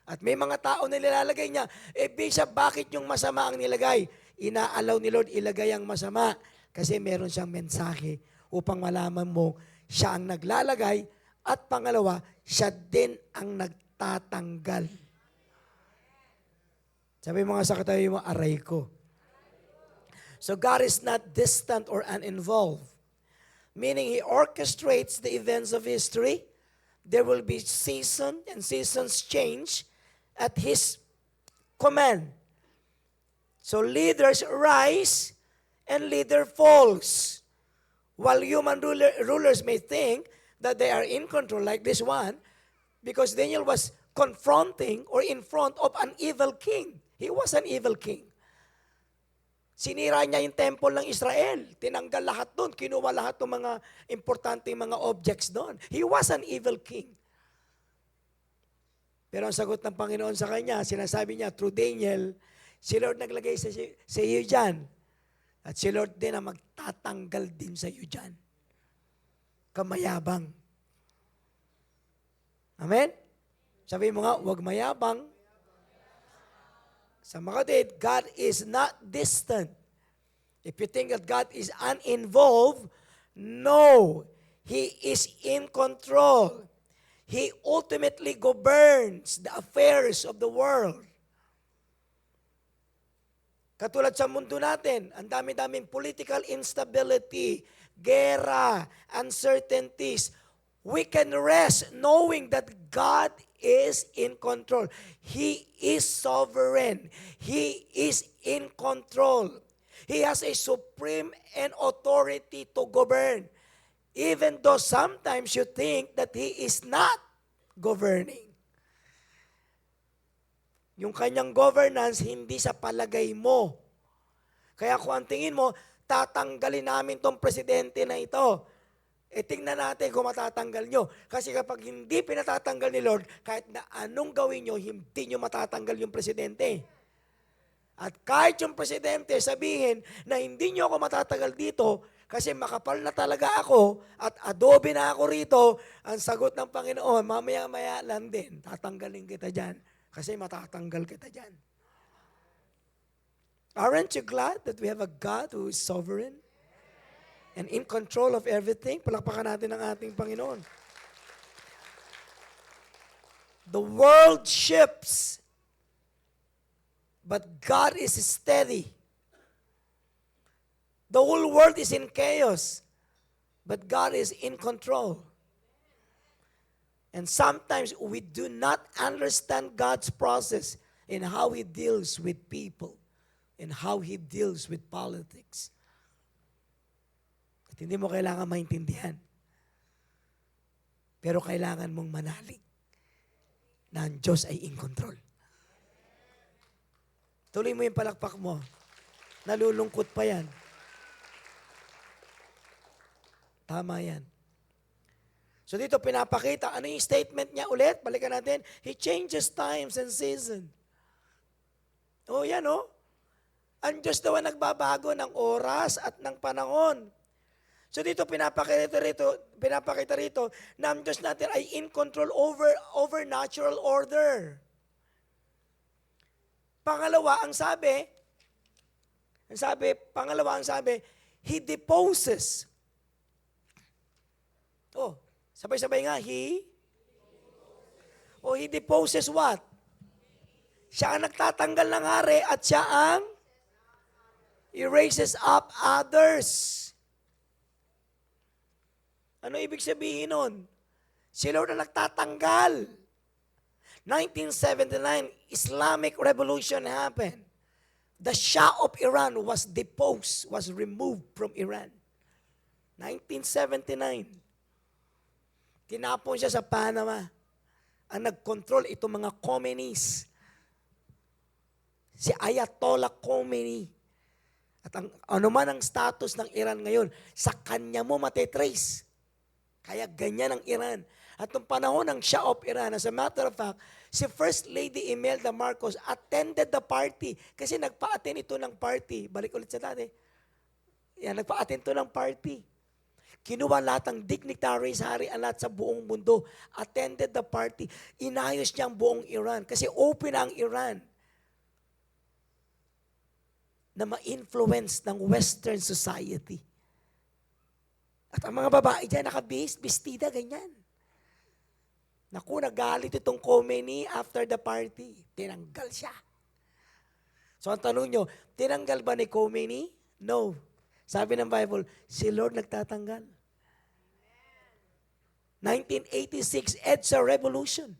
At may mga tao na nilalagay niya, Bishop, bakit yung masama ang nilagay? Inaalaw ni Lord ilagay ang masama kasi meron siyang mensahe upang malaman mo siya ang naglalagay at pangalawa, siya din ang nagtatanggal. Sabi mga sa katabi mo, aray ko. So God is not distant or uninvolved. Meaning He orchestrates the events of history. There will be season and seasons change at His command. So leaders rise and leader falls. While human rulers may think that they are in control like this one, because Daniel was confronting or in front of an evil king. He was an evil king. Sinira niya yung temple ng Israel. Tinanggal lahat doon. Kinuha lahat ng mga importanteng mga objects doon. He was an evil king. Pero ang sagot ng Panginoon sa kanya, sinasabi niya, through Daniel, si Lord naglagay sa iyo dyan. At si Lord din ang magtatanggal din sa iyo dyan. Kamayabang. Amen? Sabi mo nga, huwag mayabang. Sa mga kapatid, God is not distant. If you think that God is uninvolved, no. He is in control. He ultimately governs the affairs of the world. Katulad sa mundo natin, ang dami-daming political instability, gera, uncertainties. We can rest knowing that God is in control. He is sovereign. He is in control. He has a supreme and authority to govern. Even though sometimes you think that He is not governing. Yung kanyang governance, hindi sa palagay mo. Kaya kung ang tingin mo, tatanggalin namin tong presidente na ito, tingnan natin kung matatanggal nyo. Kasi kapag hindi pinatatanggal ni Lord, kahit na anong gawin nyo, hindi nyo matatanggal yung presidente. At kahit yung presidente sabihin na hindi nyo ako matatanggal dito, kasi makapal na talaga ako at adobe na ako rito, ang sagot ng Panginoon, mamaya-maya lang din, tatanggalin kita dyan. Kasi matatanggal kita dyan. Aren't you glad that we have a God who is sovereign and in control of everything? Palakpakan natin ang ating Panginoon. The world shifts, but God is steady. The whole world is in chaos, but God is in control. And sometimes we do not understand God's process in how He deals with people and how He deals with politics. At hindi mo kailangan maintindihan. Pero kailangan mong manalig na ang Diyos ay in control. Tuloy mo yung palakpak mo. Nalulungkot pa yan. Tama yan. So dito pinapakita, ano yung statement niya ulit? Balikan natin. He changes times and season. Oh, yan oh. Ang Diyos daw ang nagbabago ng oras at ng panahon. So dito pinapakita rito na ang Diyos natin ay in control over natural order. Pangalawa, ang sabi, He deposes. Oh, sabay-sabay nga, He deposes what? Siya ang nagtatanggal ng hari at siya ang erases up others. Ano ibig sabihin nun? Si Lord ang nagtatanggal. 1979, Islamic Revolution happened. The Shah of Iran was deposed, was removed from Iran. 1979. Tinapon siya sa Panama. Ang nag-control itong mga Khomeinis. Si Ayatollah Khomeini. At ang, ano man ang status ng Iran ngayon, sa kanya mo matetrace. Kaya ganyan ang Iran. At nung panahon ng Shah of Iran, as a matter of fact, si First Lady Imelda Marcos attended the party. Kasi nagpa-attend ito ng party. Balik ulit sa dati. Yan, nagpa-attend ito ng party. Kinuha lahat ng dignitaries, harian lahat sa buong mundo. Attended the party. Inayos niya ang buong Iran. Kasi open ang Iran na ma-influence ng Western society. At ang mga babae dyan, nakabihis, bestida, ganyan. Naku, nagalit itong Khomeini after the party. Tinanggal siya. So ang tanong nyo, tinanggal ba ni Khomeini? No. Sabi ng Bible, si Lord nagtatanggal. 1986, EDSA Revolution.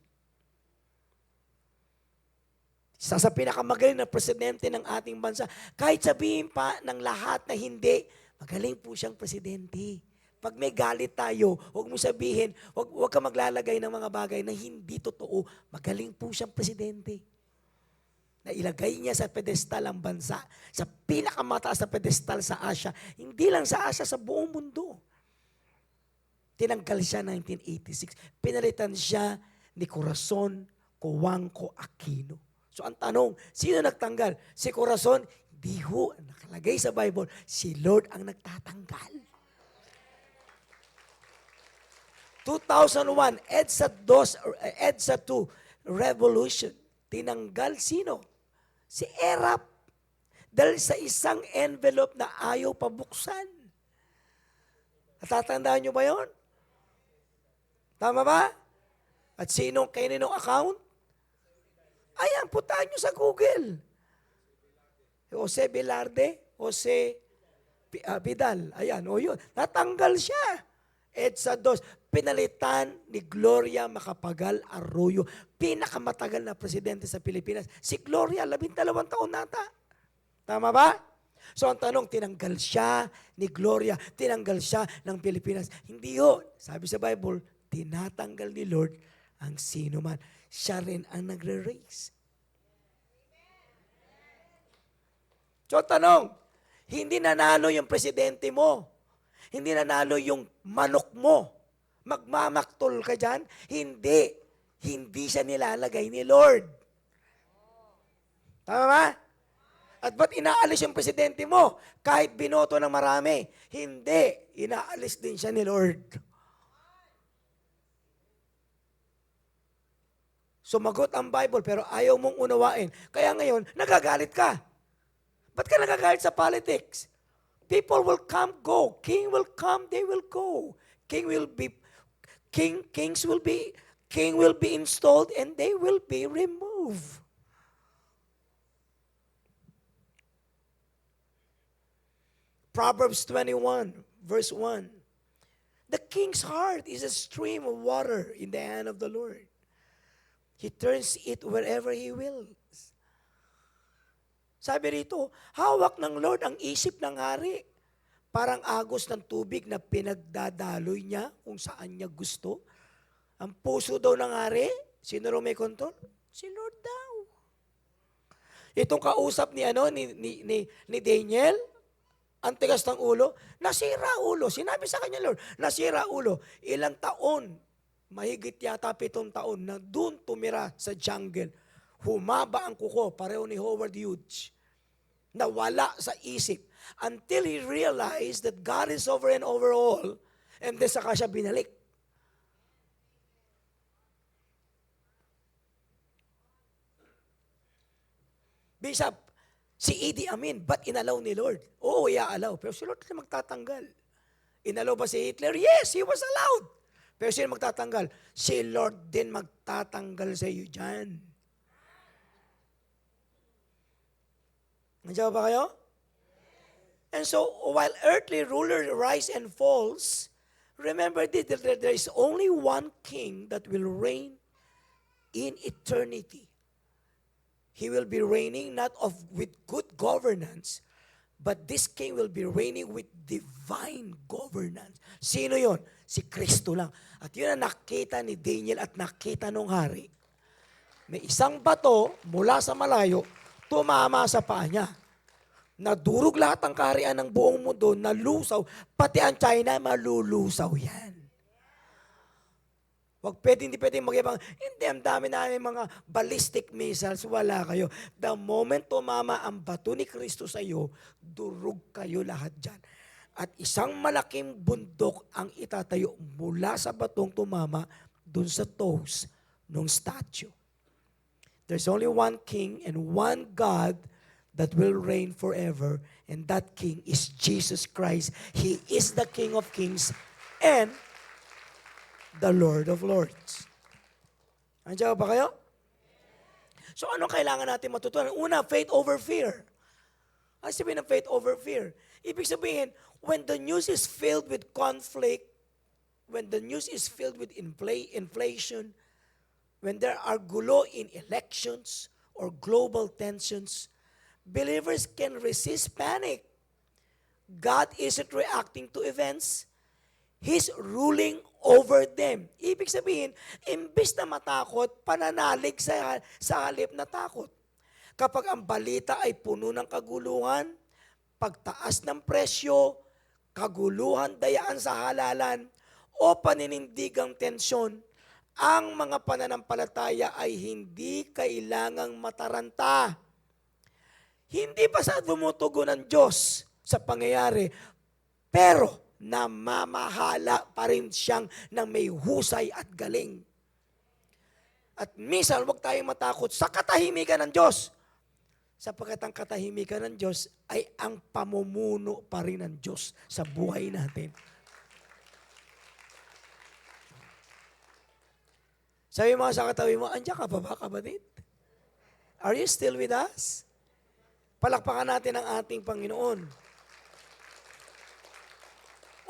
Isa sa pinakamagaling na presidente ng ating bansa. Kahit sabihin pa ng lahat na hindi, magaling po siyang presidente. Pag may galit tayo, huwag mo sabihin, huwag ka maglalagay ng mga bagay na hindi totoo. Magaling po siyang presidente. Na ilagay niya sa pedestal ang bansa, sa pinakamataas na pedestal sa Asia. Hindi lang sa Asia, sa buong mundo. Tinanggal siya 1986. Pinalitan siya ni Corazon Cojuangco Aquino. So ang tanong, sino nagtanggal? Si Corazon? Hindi ho. Nakalagay sa Bible, si Lord ang nagtatanggal. 2001, EDSA 2 Revolution. Tinanggal sino? Si Erap. Dahil sa isang envelope na ayaw pabuksan. Natatandaan nyo ba yon? Tama ba? At sinong kaninong account? Ayan, puntahan nyo sa Google. Jose Velarde, Jose Vidal. Ayan, o yun. Natanggal siya. EDSA 2. Pinalitan ni Gloria Macapagal Arroyo. Pinakamatagal na presidente sa Pilipinas. Si Gloria, 12 taon nata. Tama ba? So ang tanong, tinanggal siya ni Gloria, tinanggal siya ng Pilipinas. Hindi ho. Sabi sa Bible, tinatanggal ni Lord ang sino man. Siya rin ang nagre-raise. So ang tanong, hindi nanalo yung presidente mo. Hindi nanalo yung manok mo. Magmamaktol ka dyan? Hindi. Hindi siya nilalagay ni Lord. Tama ba? At ba't inaalis yung presidente mo? Kahit binoto ng marami. Hindi. Inaalis din siya ni Lord. Sumagot ang Bible pero ayaw mong unawain. Kaya ngayon, nagagalit ka. Ba't ka nagagalit sa politics? People will come, go. King will come, they will go. King will be installed and they will be removed. Proverbs 21, verse 1. The king's heart is a stream of water in the hand of the Lord. He turns it wherever He wills. Sabi rito, hawak ng Lord ang isip ng hari. Parang agos ng tubig na pinagdadaloy niya kung saan niya gusto. Ang puso daw ng hari, sino raw may kontrol? Si Lord daw. Itong kausap ni Daniel, ang tigas ng ulo, nasira ulo. Sinabi sa kanya, Lord, nasira ulo. Ilang taon, mahigit yata 7 taon na doon tumira sa jungle. Humaba ang kuko, pareho ni Howard Hughes. Nawala sa isip. Until he realized that God is over and over all, and then saka siya binalik. Bishop, si Idi Amin, ba't inalaw ni Lord? Oo, iaalaw. Pero si Lord na magtatanggal. Inalaw ba si Hitler? Yes, he was allowed. Pero sino magtatanggal? Si Lord din magtatanggal sa iyo dyan. Nandiyan ba kayo? And so, while earthly ruler rise and falls, remember this, that there is only one king that will reign in eternity. He will be reigning not with good governance, but this king will be reigning with divine governance. Sino yon? Si Kristo lang. At yun ang nakita ni Daniel at nakita nung hari. May isang bato mula sa malayo, tumama sa paa niya. Nadurog lahat ang kaharian ng buong mundo, nalusaw, pati ang China, malulusaw yan. Hindi pwedeng magyabang, hindi, ang dami namin mga ballistic missiles, wala kayo. The moment tumama ang bato ni Kristo sa iyo, durog kayo lahat dyan. At isang malaking bundok ang itatayo mula sa batong tumama dun sa toes ng statue. There's only one king and one God that will reign forever, and that king is Jesus Christ. He is the King of Kings and the Lord of Lords. Andiyan ba kayo? So anong kailangan natin matutunan? Una, faith over fear. Ano sabihin ng faith over fear? Ibig sabihin, when the news is filled with conflict, when the news is filled with inflation, when there are gulo in elections or global tensions, believers can resist panic. God isn't reacting to events. He's ruling over them. Ibig sabihin, imbis na matakot, pananalig sa halip na takot. Kapag ang balita ay puno ng kaguluhan, pagtaas ng presyo, kaguluhan dayaan sa halalan, o paninindigang tensyon, ang mga pananampalataya ay hindi kailangang mataranta. Hindi pa sa dumutugo ng Diyos sa pangyayari, pero namamahala pa rin siyang ng may husay at galing. At minsan, huwag tayong matakot sa katahimikan ng Diyos. Sapagkat ang katahimikan ng Diyos ay ang pamumuno pa rin ng Diyos sa buhay natin. Sabi mo sa katabi mo, andiyan ka pa ba, kapatid? Are you still with us? Palakpakan natin ang ating Panginoon.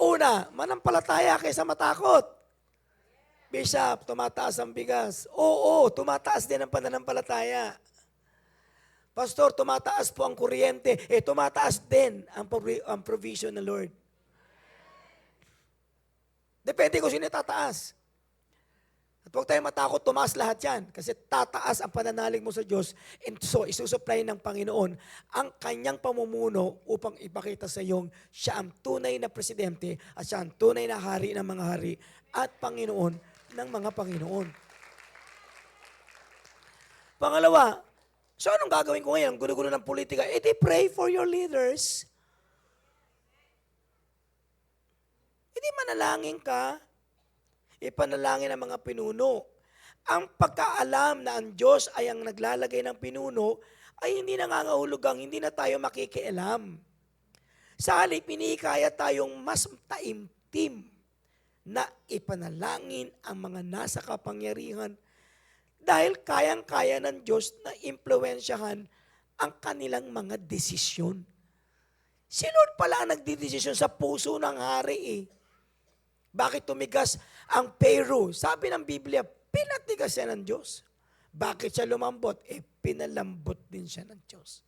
Una, manampalataya kaysa matakot. Bishop, tumataas ang bigas. Oo, tumataas din ang pananampalataya. Pastor, tumataas po ang kuryente. Tumataas din ang provision ng Lord. Depende kung sino tataas. At huwag tayong matakot, tumaas lahat yan. Kasi tataas ang pananalig mo sa Diyos. And so, isusupply ng Panginoon ang kanyang pamumuno upang ipakita sa iyong siya ang tunay na presidente at siya ang tunay na hari ng mga hari at Panginoon ng mga Panginoon. Pangalawa, so anong gagawin ko ngayon? Gulo-gulo ng politika. Pray for your leaders. Manalangin ka. Ipanalangin ang mga pinuno. Ang pagkaalam na ang Diyos ay ang naglalagay ng pinuno ay hindi nangangahulugang hindi na tayo makikialam. Sa halip, pinikaya tayong mas taimtim na ipanalangin ang mga nasa kapangyarihan dahil kayang-kaya ng Diyos na impluwensyahan ang kanilang mga desisyon. Si Lord pala ang nagdidesisyon sa puso ng hari eh. Bakit tumigas ang Pharaoh? Sabi ng Biblia, pinatigas siya ng Diyos. Bakit siya lumambot? Pinalambot din siya ng Diyos.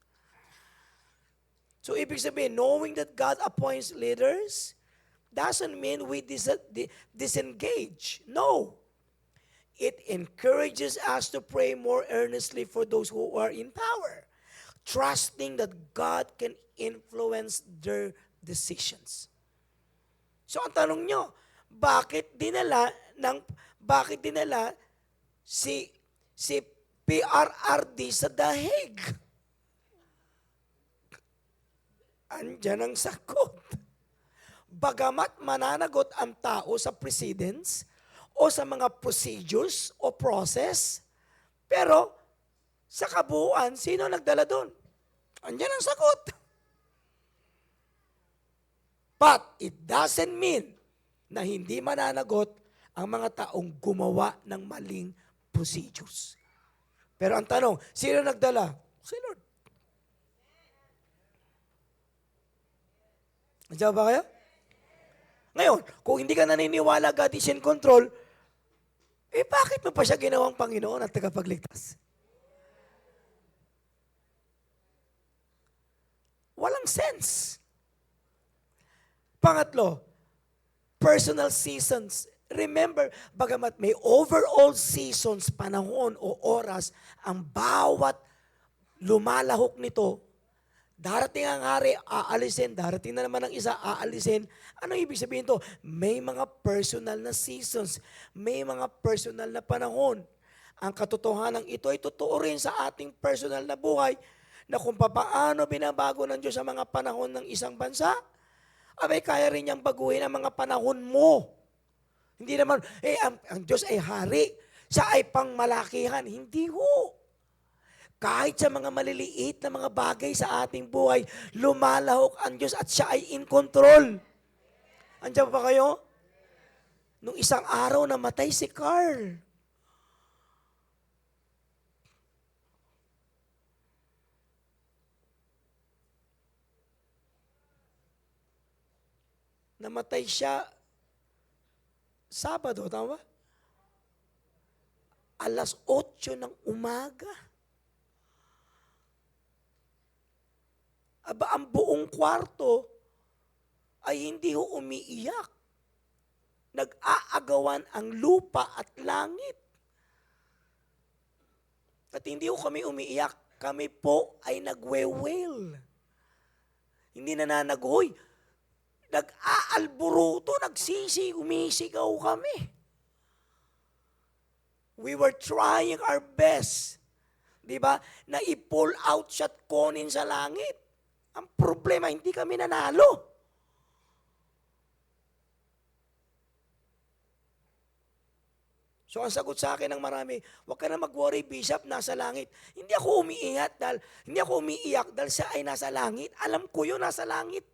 So, ibig sabihin, knowing that God appoints leaders doesn't mean we disengage. No. It encourages us to pray more earnestly for those who are in power, trusting that God can influence their decisions. So, ang tanong nyo, bakit dinala si PRRD sa dahig? Andiyan ang sagot. Bagamat mananagot ang tao sa precedents o sa mga procedures o process, pero sa kabuuan, sino nagdala doon? Andiyan ang sagot. But it doesn't mean na hindi mananagot ang mga taong gumawa ng maling procedures. Pero ang tanong, sino nagdala? Si Lord. Nandiyan ba kayo? Ngayon, kung hindi ka naniniwala God is in control, bakit mo pa siya ginawang Panginoon at tagapagligtas? Walang sense. Pangatlo, personal seasons. Remember, bagamat may overall seasons, panahon o oras, ang bawat lumalahok nito, Darating ang hari, aalisin. Darating na naman ang isa, aalisin. Ano ibig sabihin to? May mga personal na seasons. May mga personal na panahon. Ang katotohanan ito ay totoo rin sa ating personal na buhay na kung paano binabago ng Diyos sa mga panahon ng isang bansa, abay kaya rin niyang baguhin ang mga panahon mo. Hindi naman, ang Diyos ay hari, siya ay pangmalakihan. Hindi ho. Kahit sa mga maliliit na mga bagay sa ating buhay, lumalahok ang Diyos at siya ay in control. Andiyan pa kayo? Nung isang araw namatay si Carl. Namatay siya Sabado, tama ba? 8:00 ng umaga. Aba, ang buong kwarto ay hindi ho umiiyak. Nag-aagawan ang lupa at langit. At hindi ho kami umiiyak, kami po ay nagwe-wail. Hindi nananagoy. Nag-aalburuto, umisigaw kami. We were trying our best, di ba, na i-pull out siya at kunin sa langit. Ang problema, hindi kami nanalo. So ang sagot sa akin ng marami, huwag ka na mag-worry, Bishop, nasa langit. Hindi ako umiiyak dahil siya ay nasa langit. Alam ko yun, nasa langit.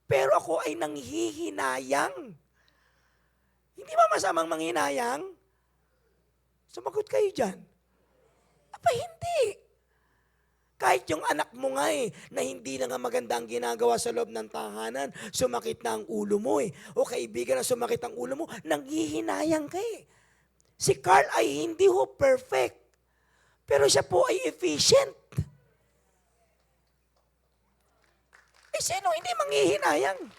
Pero ako ay nanghihinayang. Hindi ba masamang manghinayang? Sumagot kayo dyan. Aba, hindi. Kahit yung anak mo nga na hindi na nga maganda ang ginagawa sa loob ng tahanan, sumakit na ang ulo mo O kaibigan na sumakit ang ulo mo, nanghihinayang ka Si Carl ay hindi ho perfect. Pero siya po ay efficient. Sino hindi manghihinayang?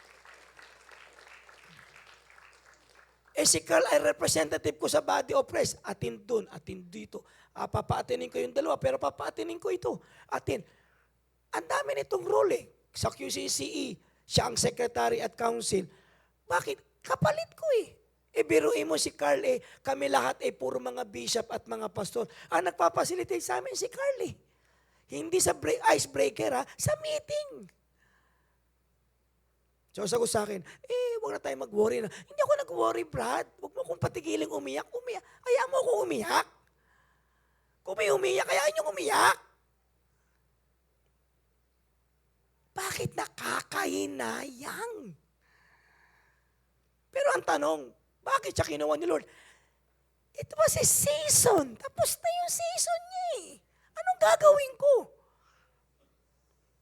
Si Carl ay representative ko sa body of Christ. Atin dun, atin dito. Papaatinin ko yung dalawa, pero papaatinin ko ito. Atin. Ang dami nitong role Sa QCCE, siya ang secretary at council. Bakit? Kapalit ko biruin mo si Carl kami lahat puro mga bishop at mga pastor. Ang nagpapasilitate sa amin si Carl Hindi sa icebreaker sa meeting. So sagot sa akin, huwag na tayo mag-worry na. Hindi ako nag-worry, Brad. Huwag mo kong patigiling umiyak. Hayaan mo akong umiyak. Kung may umiyak, hayaan niyong umiyak. Bakit nakakahinayang? Pero ang tanong, bakit siya kinuha ni Lord? It was a season. Tapos na yung season niya Anong gagawin ko?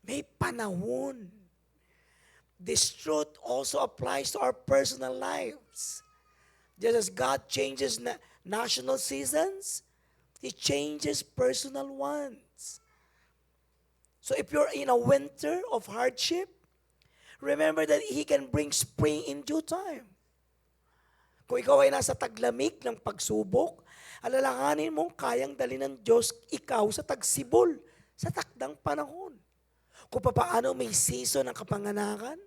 May panahon. This truth also applies to our personal lives. Just as God changes national seasons, He changes personal ones. So if you're in a winter of hardship, remember that He can bring spring in due time. Kung ikaw ay nasa taglamig ng pagsubok, alalahanin mong kayang dali ng Diyos ikaw sa tagsibol, sa takdang panahon. Kung paano may season ng kapanganakan,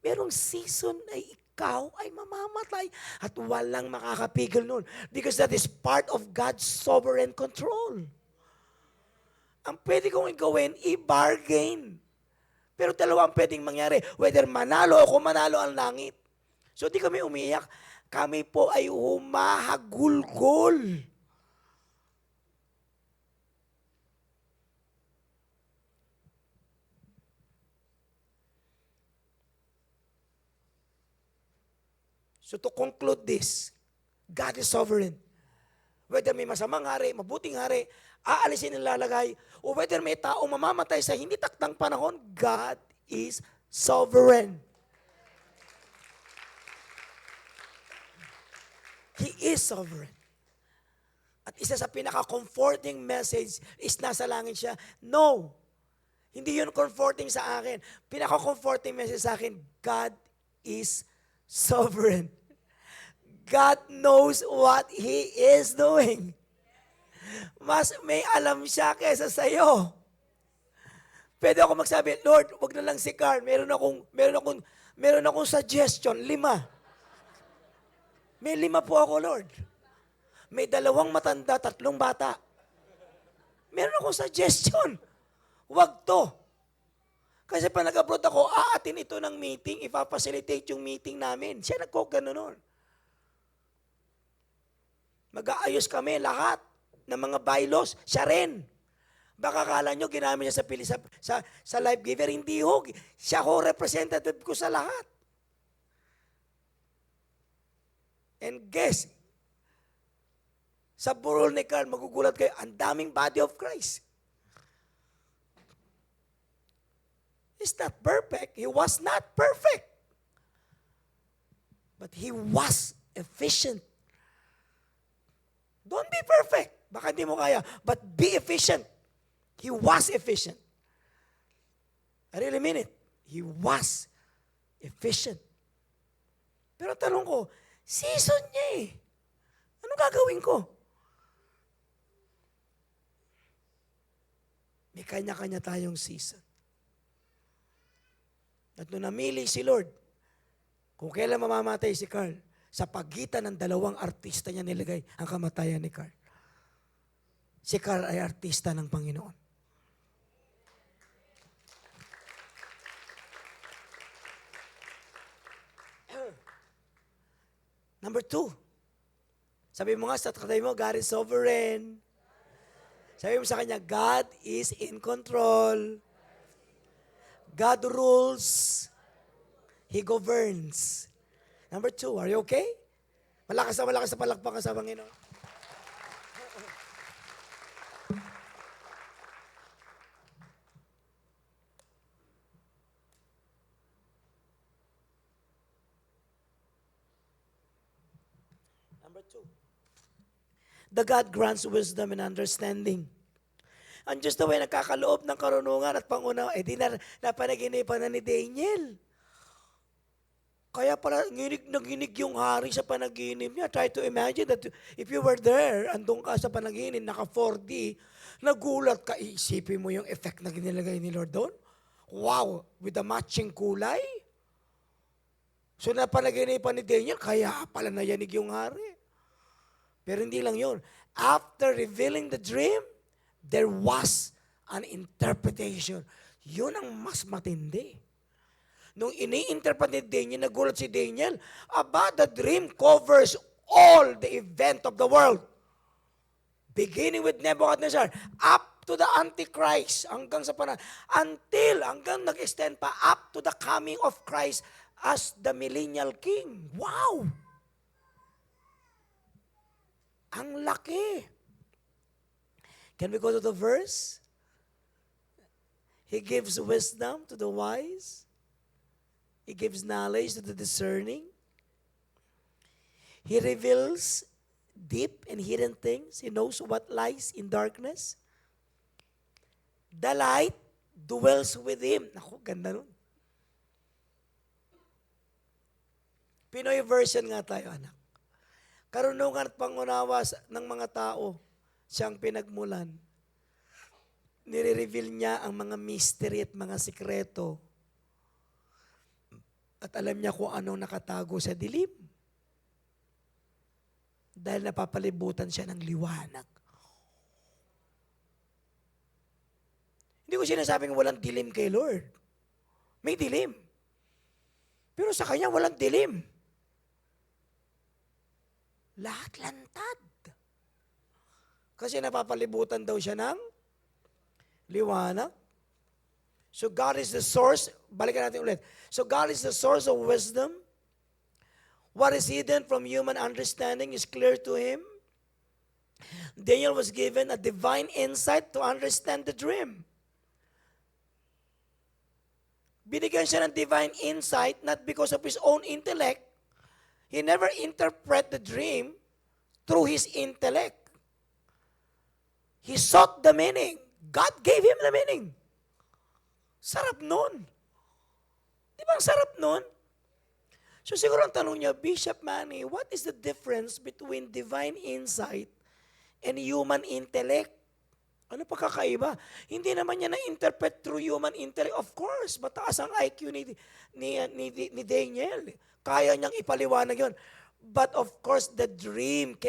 merong season ay ikaw ay mamamatay at walang makakapigil nun. Because that is part of God's sovereign control. Ang pwede kong gawin, i-bargain. Pero dalawa ang pwedeng mangyari. Whether manalo o kung manalo ang langit. So di kami umiyak. Kami po ay humahagulgol. So to conclude this, God is sovereign. Whether may masamang hari, mabuting hari, aalisin nilalagay, o whether may taong mamamatay sa hindi taktang panahon, God is sovereign. He is sovereign. At isa sa pinaka-comforting message is nasa langit siya. No, hindi yun comforting sa akin. Pinaka-comforting message sa akin, God is sovereign. God knows what He is doing. Mas may alam siya kaysa sa'yo. Pwede ako magsabi, Lord, wag na lang si Carl. Meron akong suggestion, 5. May 5 po ako, Lord. May 2 matanda, 3 bata. Meron akong suggestion. Wag to. Kasi pa nag-abroad ako, aatin ito ng meeting, ipapacilitate yung meeting namin. Siya nagkogano nun. Mag-aayos kami lahat ng mga bylaws. Siya rin. Baka kala nyo, ginamit niya sa life giver. Hindi ho. Siya ho, representative ko sa lahat. And guess, sa burol ni Carl, magugulat kayo, ang daming body of Christ. He's not perfect. He was not perfect. But he was efficient. Don't be perfect. Baka hindi mo kaya. But be efficient. He was efficient. I really mean it. He was efficient. Pero tanong ko, season niya eh. Ano gagawin ko? May kanya-kanya tayong season. At nung namili si Lord, kung kailan mamamatay si Carl, sa pagitan ng 2 artista niya nilagay ang kamatayan ni Carl. Si Carl ay artista ng Panginoon. Number 2, sabi mo nga sa katabi mo, God is sovereign. Sabi mo sa kanya, God is in control. God rules. He governs. Number 2, are you okay? Malakas na palakpakan sa Panginoon. Number 2, the God grants wisdom and understanding. Ang Diyos daw ay nagkakaloob ng karunungan at pangunawa. Di napanaginipan na ni Daniel. Kaya pala, naginig yung hari sa panaginip niya. Try to imagine that if you were there, andun ka sa panaginip, naka 4D, nagulat ka, isipin mo yung effect na ginilagay ni Lord doon. Wow, with the matching kulay. So napanaginipan ni Daniel, kaya pala nayanig yung hari. Pero hindi lang yun. After revealing the dream, there was an interpretation. Yun ang mas matindi. Nung ini-interpret ni Daniel, nagulat si Daniel, the dream covers all the event of the world. Beginning with Nebuchadnezzar, up to the Antichrist, hanggang nag-extend pa, up to the coming of Christ as the millennial king. Wow! Ang laki. Can we go to the verse? He gives wisdom to the wise. He gives knowledge to the discerning. He reveals deep and hidden things. He knows what lies in darkness. The light dwells with him. Naku, ganda nun. Pinoy version nga tayo, anak. Karunungan at pangunawa ng mga tao, siyang pinagmulan. Nire-reveal niya ang mga mystery at mga sikreto. At alam niya kung anong nakatago sa dilim. Dahil napapalibutan siya ng liwanag. Hindi ko sinasabing walang dilim kay Lord. May dilim. Pero sa kanya walang dilim. Lahat lantad. Kasi napapalibutan daw siya ng liwanag. So God is the source. Balikan natin ulit. So God is the source of wisdom. What is hidden from human understanding is clear to him. Daniel was given a divine insight to understand the dream. Binigyan siya ng divine insight not because of his own intellect. He never interpret the dream through his intellect. He sought the meaning. God gave him the meaning. Sarap nun. Di ba ang sarap nun? So siguro ang tanong niya, Bishop Manny, what is the difference between divine insight and human intellect? Ano pa kakaiba? Hindi naman niya na-interpret through human intellect. Of course, mataas ang IQ ni Daniel. Kaya niyang ipaliwanag yon. But of course, the dream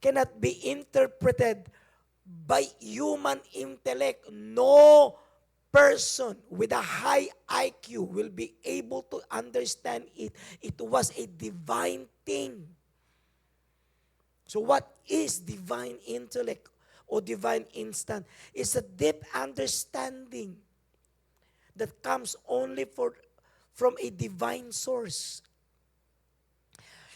cannot be interpreted by human intellect. No person with a high IQ will be able to understand it. It was a divine thing. So what is divine intellect or divine instant? It's a deep understanding that comes only from a divine source.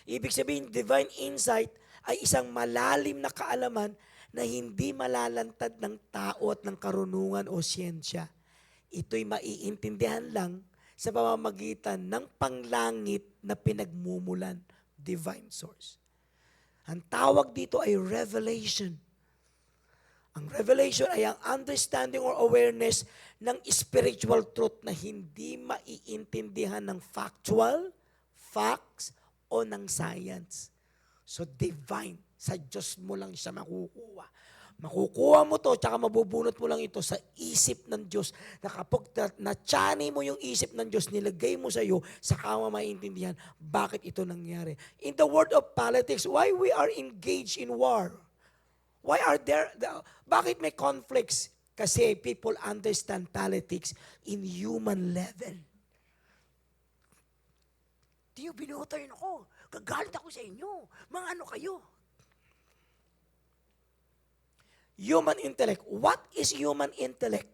Ibig sabihin, divine insight ay isang malalim na kaalaman na hindi malalantad ng tao at ng karunungan o siyensya. Ito'y maiintindihan lang sa pamamagitan ng panglangit na pinagmumulan, divine source. Ang tawag dito ay revelation. Ang revelation ay ang understanding or awareness ng spiritual truth na hindi maiintindihan ng factual, facts, o ng science. So divine, sa Diyos mo lang siya makukuha. Makukuha mo to, tsaka mabubunot mo lang ito sa isip ng Diyos. Na kapag na-chani mo yung isip ng Diyos, nilagay mo sa iyo, saka mo maintindihan bakit ito nangyari. In the world of politics, why we are engaged in war? Why are bakit may conflicts? Kasi people understand politics in human level. Tiyo, binotayin ako. Gagalit ako sa inyo. Mga ano kayo? Human intellect. What is human intellect?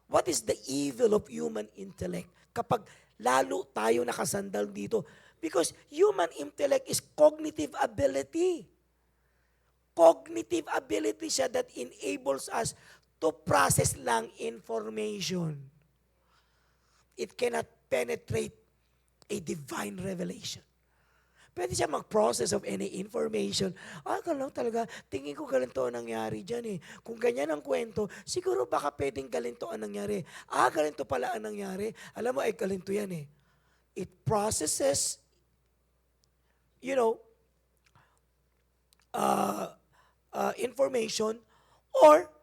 What is the evil of human intellect? Kapag lalo tayo nakasandal dito. Because human intellect is cognitive ability. Cognitive ability siya that enables us to process lang information. It cannot penetrate a divine revelation. Pwede siya mag-process of any information. Ganun talaga, tingin ko ganito ang nangyari dyan eh. Kung ganyan ang kwento, siguro baka pwedeng ganito ang nangyari. Ganito pala ang nangyari. Alam mo, ganito yan eh. It processes, information or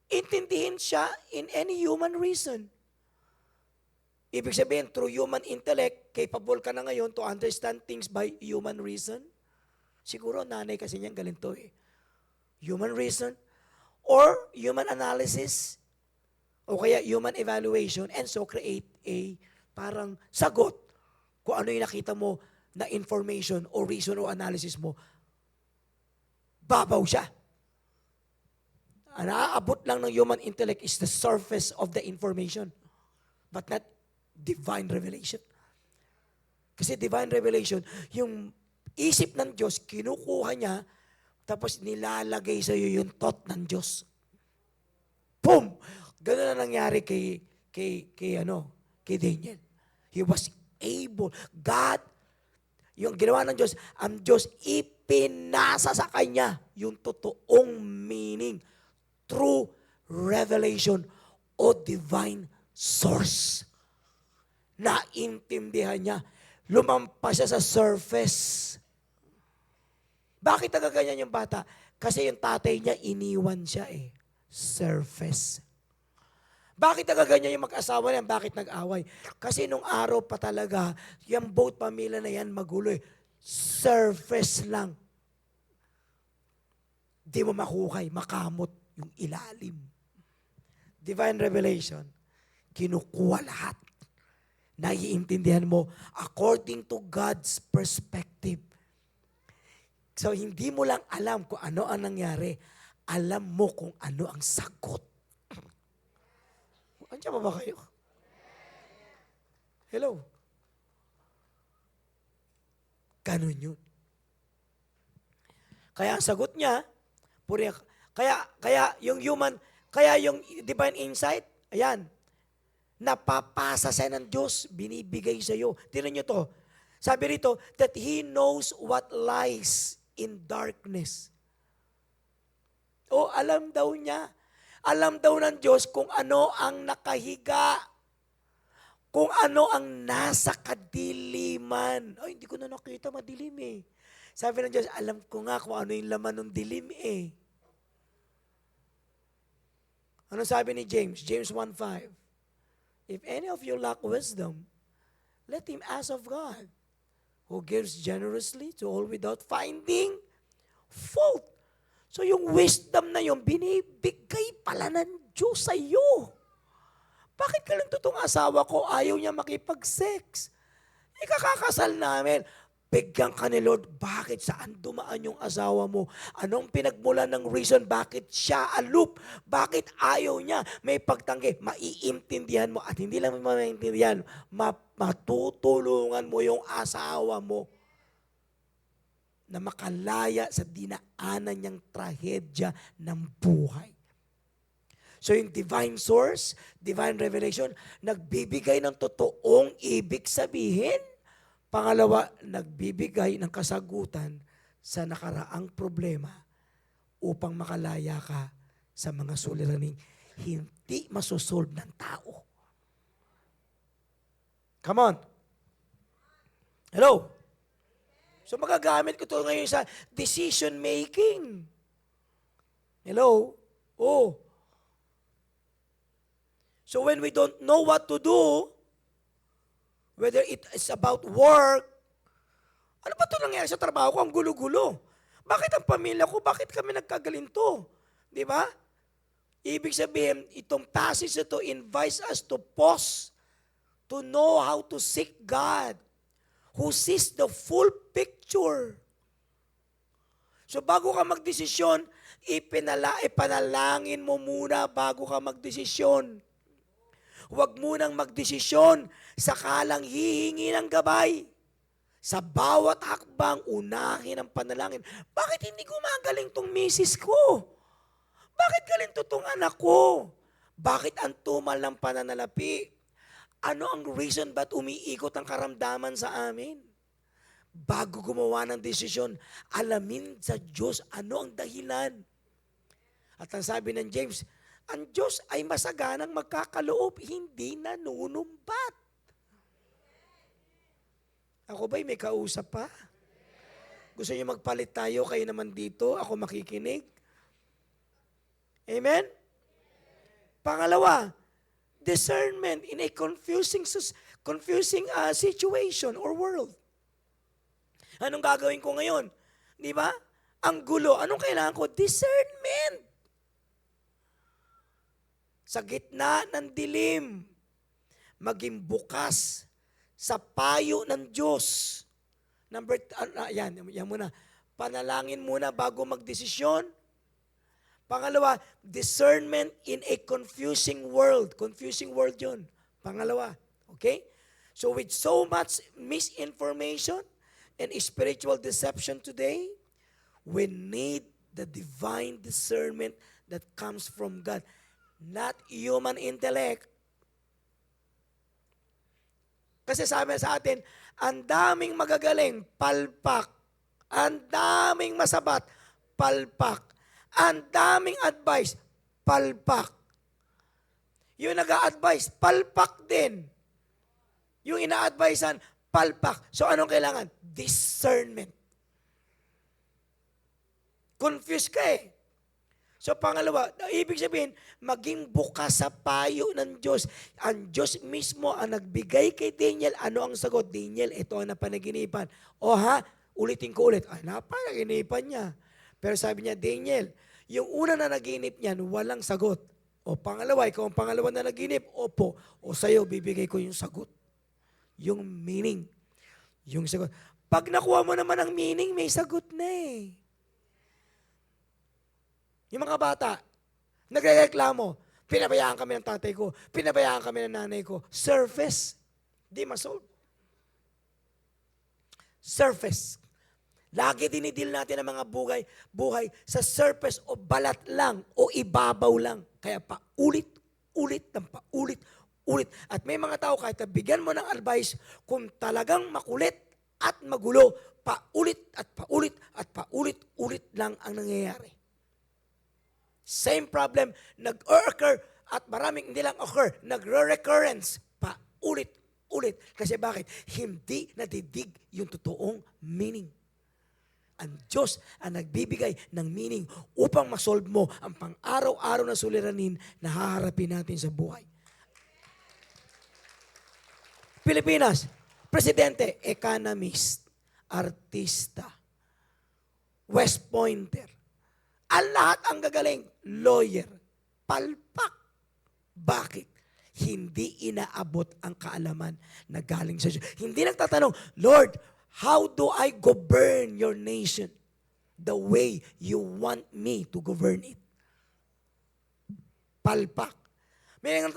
intindihin siya in any human reason. Ibig sabihin, through human intellect, capable ka na ngayon to understand things by human reason. Siguro, nanay kasi niyang ganito eh. Human reason or human analysis o kaya human evaluation and so create a parang sagot kung ano yung nakita mo na information o reason o analysis mo. Babaw siya. Ang naaabot lang ng human intellect is the surface of the information but not divine revelation. Kasi divine revelation, yung isip ng Diyos, kinukuha niya, tapos nilalagay sa iyo yung thought ng Diyos. Boom! Ganun na nangyari kay Daniel. He was able, God, yung ginawa ng Diyos, ang Diyos ipinasa sa kanya yung totoong meaning through revelation o divine source. Naintindihan niya. Lumampas siya sa surface. Bakit nagaganyan yung bata? Kasi yung tatay niya, iniwan siya eh. Surface. Bakit nagaganyan yung mag-asawa niya? Bakit nag-away? Kasi nung araw pa talaga, yung both pamilya na yan magulo eh. Surface lang. Di mo mahukay, makamot yung ilalim. Divine revelation, kinukuha lahat. Naiintindihan mo according to God's perspective. So, hindi mo lang alam kung ano ang nangyari. Alam mo kung ano ang sagot. Andiyan ba kayo? Hello? Ganun yun. Kaya ang sagot niya, kaya yung divine insight, ayan, napapasa sa ng Diyos, binibigay sa iyo. Tingnan niyo to. Sabi rito, that He knows what lies in darkness. Alam daw niya. Alam daw ng Diyos kung ano ang nakahiga. Kung ano ang nasa kadiliman. Hindi ko na nakita, madilim eh. Sabi ng Diyos, alam ko nga kung ano yung laman ng dilim eh. Ano sabi ni James? James 1:5. If any of you lack wisdom, let him ask of God, who gives generously to all without finding fault. So yung wisdom na yung binibigay pala ng Diyos sa iyo. Bakit ka lang totoong asawa ko, ayaw niya makipag-sex? Ikakakasal namin. Bigyan ka ni Lord, bakit saan dumaan yung asawa mo? Anong pinagmulan ng reason? Bakit siya aloof? Bakit ayaw niya? May pagtanggi. Maiintindihan mo at hindi lang maiintindihan, matutulungan mo yung asawa mo na makalaya sa dinaanan niyang trahedya ng buhay. So yung divine source, divine revelation, nagbibigay ng totoong ibig sabihin. Pangalawa, nagbibigay ng kasagutan sa nakaraang problema upang makalaya ka sa mga suliraning hindi masosolve ng tao. Come on. Hello? So magagamit ko ito ngayon sa decision making. Hello? Oh. So when we don't know what to do, whether it is about work, ano ba ito nangyari sa trabaho ko? Ang gulo-gulo. Bakit ang pamilya ko? Bakit kami nagkagalinto? Di ba? Ibig sabihin, itong passage na ito invites us to pause, to know how to seek God, who sees the full picture. So bago ka magdesisyon, ipanalangin mo muna bago ka magdesisyon. Huwag munang magdesisyon, sakalang hihingi ng gabay. Sa bawat hakbang, unahin ang panalangin. Bakit hindi gumagaling tong misis ko? Bakit galing tong anak ko? Bakit ang tumal ng pananalapi? Ano ang reason ba't umiikot ang karamdaman sa amin? Bago gumawa ng desisyon, alamin sa Diyos ano ang dahilan. At ang sabi ng James, ang Diyos ay masaganang magkakaloob, hindi nanunumbat. Ako ba'y may kausap pa? Gusto niyo magpalit tayo, kayo naman dito, ako makikinig? Amen? Pangalawa, discernment in a confusing situation or world. Anong gagawin ko ngayon? Di ba? Ang gulo. Anong kailangan ko? Discernment. Sa gitna ng dilim, maging bukas sa payo ng Diyos. Yan muna. Panalangin muna bago magdesisyon. Pangalawa, discernment in a confusing world. Confusing world yun. Pangalawa. Okay? So with so much misinformation and spiritual deception today, we need the divine discernment that comes from God. Not human intellect. Kasi sabi sa atin, ang daming magagaling, palpak. Ang daming masabat, palpak. Ang daming advice, palpak. Yung nag-a-advise, palpak din. Yung ina-advisean, palpak. So anong kailangan? Discernment. Confused ka eh. So pangalawa, ibig sabihin, maging bukas sa payo ng Diyos. Ang Diyos mismo ang nagbigay kay Daniel. Ano ang sagot? Daniel, ito ang napanaginipan. O ha, ulitin ko ulit. Ay, napanaginipan niya. Pero sabi niya, Daniel, yung una na naginip niyan, walang sagot. O pangalawa, ikaw ang pangalawa na naginip, opo. O sa'yo, bibigay ko yung sagot. Yung meaning. Yung sagot. Pag nakuha mo naman ang meaning, may sagot na eh. Yung mga bata, nagrereklamo, pinabayaan kami ng tatay ko, pinabayaan kami ng nanay ko. Surface, di masolve. Surface. Lagi dinidil natin ang mga buhay sa surface o balat lang o ibabaw lang. Kaya paulit-ulit ng paulit-ulit. At may mga tao kahit bigyan mo ng advice, kung talagang makulit at magulo, paulit at paulit at paulit-ulit lang ang nangyayari. Same problem, nag-occur at maraming hindi lang occur, nagre-recurrence, paulit-ulit. Kasi bakit? Hindi nadidig yung totoong meaning. ang Diyos ang nagbibigay ng meaning upang masolve mo ang pang-araw-araw na suliranin na haharapin natin sa buhay. Pilipinas, presidente, economist, artista, West Pointer. Ang lahat ang gagaling, lawyer, palpak. Bakit? Hindi inaabot ang kaalaman na galing sa Diyos. Hindi nagtatanong, Lord, how do I govern your nation the way you want me to govern it? Palpak. Meron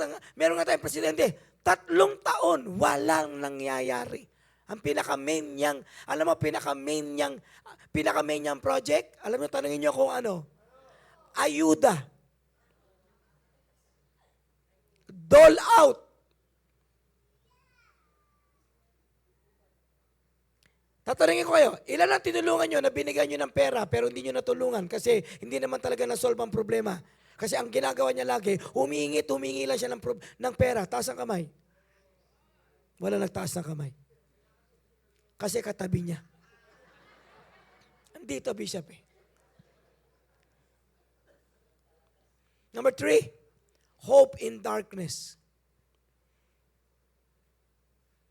nga tayong presidente, 3 taon, walang nangyayari. Ang pinaka-main niyang, alam mo, pinaka-main niyang project, alam mo, tanongin niyo kung ano? Ayuda. Dole out. Tatanungin ko kayo, ilan ang tinulungan nyo na binigyan nyo ng pera pero hindi nyo natulungan kasi hindi naman talaga nasolve ang problema. Kasi ang ginagawa niya lagi, humingi lang siya ng pera. Taas ang kamay. Wala nagtaas ng kamay. Kasi katabi niya. Andito, Bishop eh. Number 3, hope in darkness.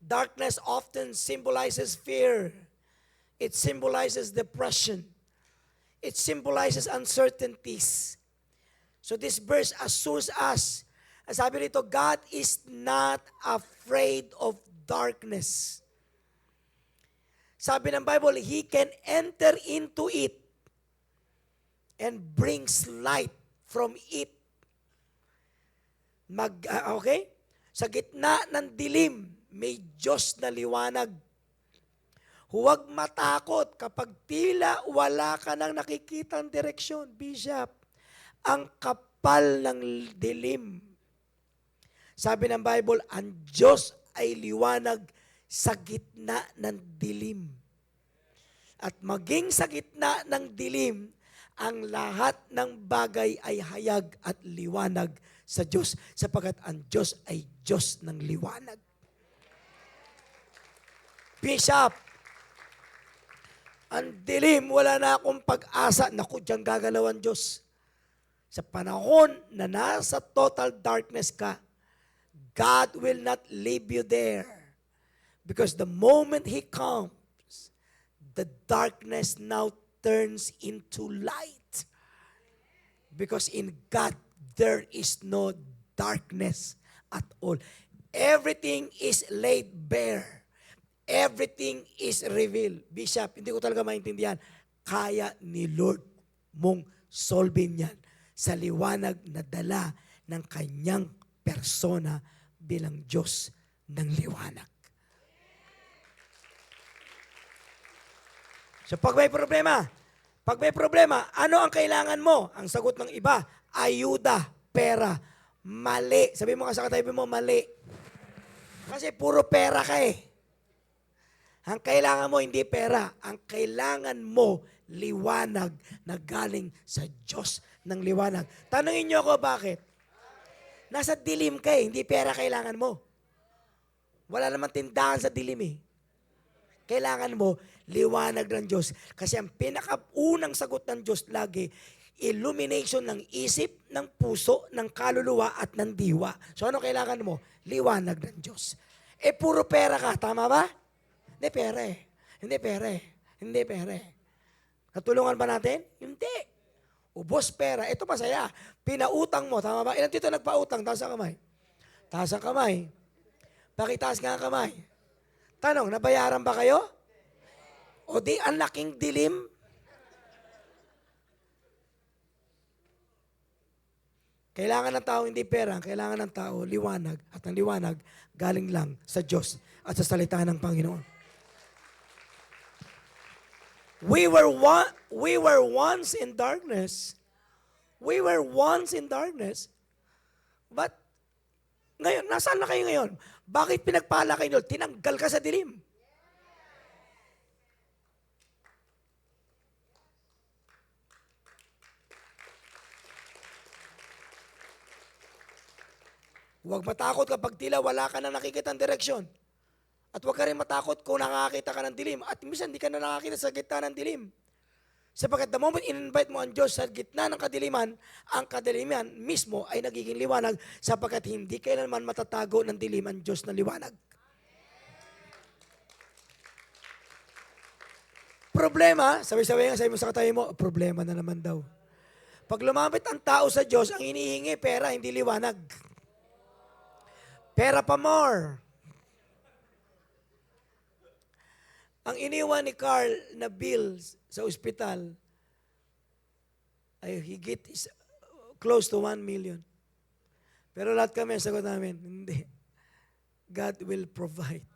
Darkness often symbolizes fear. It symbolizes depression. It symbolizes uncertainties. So this verse assures us, sabi rito, God is not afraid of darkness. Sabi ng Bible, He can enter into it and brings light from it. Okay? Sa gitna ng dilim, may Diyos na liwanag. Huwag matakot kapag tila wala ka nang nakikitang direksyon, Bishop. Ang kapal ng dilim. Sabi ng Bible, ang Diyos ay liwanag sa gitna ng dilim. At maging sa gitna ng dilim, ang lahat ng bagay ay hayag at liwanag sa Diyos sapagkat ang Diyos ay Diyos ng liwanag. Bishop, ang dilim, wala na akong pag-asa. Naku, diyan gagalaw ang Diyos. Sa panahon na nasa total darkness ka, God will not leave you there. Because the moment He comes, the darkness now turns into light. Because in God, there is no darkness at all. Everything is laid bare. Everything is revealed. Bishop, hindi ko talaga maintindihan. Kaya ni Lord mong solvin yan sa liwanag na dala ng kanyang persona bilang Diyos ng liwanag. So pag may problema, ano ang kailangan mo? Ang sagot ng iba, ayuda, pera, mali. Sabi mo ka sa katabi mo, mali. Kasi puro pera ka eh. Ang kailangan mo hindi pera, ang kailangan mo liwanag na galing sa Diyos ng liwanag. Tanungin niyo ako bakit? Nasa dilim ka eh, hindi pera kailangan mo. Wala namang tindahan sa dilim eh. Kailangan mo liwanag ng Diyos. Kasi ang pinakaunang sagot ng Diyos lagi, illumination ng isip, ng puso, ng kaluluwa at ng diwa. So ano kailangan mo? Liwanag ng Diyos. Eh puro pera ka, tama ba? Hindi pera eh. Hindi pera eh. Natulungan ba natin? Hindi. Ubos pera. Ito masaya. Pinautang mo. Tama ba? Ilan dito nagpautang? Taas ang kamay. Taas ang kamay. Pakitaas nga ang kamay. Tanong, nabayaran ba kayo? O di ang laking dilim? Kailangan ng tao hindi pera. Kailangan ng tao liwanag. At ang liwanag galing lang sa Diyos at sa salita ng Panginoon. We were once in darkness. But ngayon, nasaan na kayo ngayon? Bakit pinagpala kayo? Tinanggal ka sa dilim. Huwag matakot kapag tila wala ka na nakikitang direksyon. At huwag ka rin matakot kung nakakita ka ng dilim. At minsan, hindi ka na nakakita sa gitna ng dilim. Sapagkat the moment in-invite mo ang Diyos sa gitna ng kadiliman, ang kadiliman mismo ay nagiging liwanag sapagkat hindi kailanman matatago ng dilim ang Diyos na liwanag. Problema, sabi-sabi nga, sabi mo sa katabi mo, problema na naman daw. Pag lumapit ang tao sa Diyos, ang hinihingi, pera, hindi liwanag. Pera pa more. Ang iniwan ni Carl na bill sa ospital ay higit close to 1 million. Pero lahat kami, sagot namin, hindi. God will provide.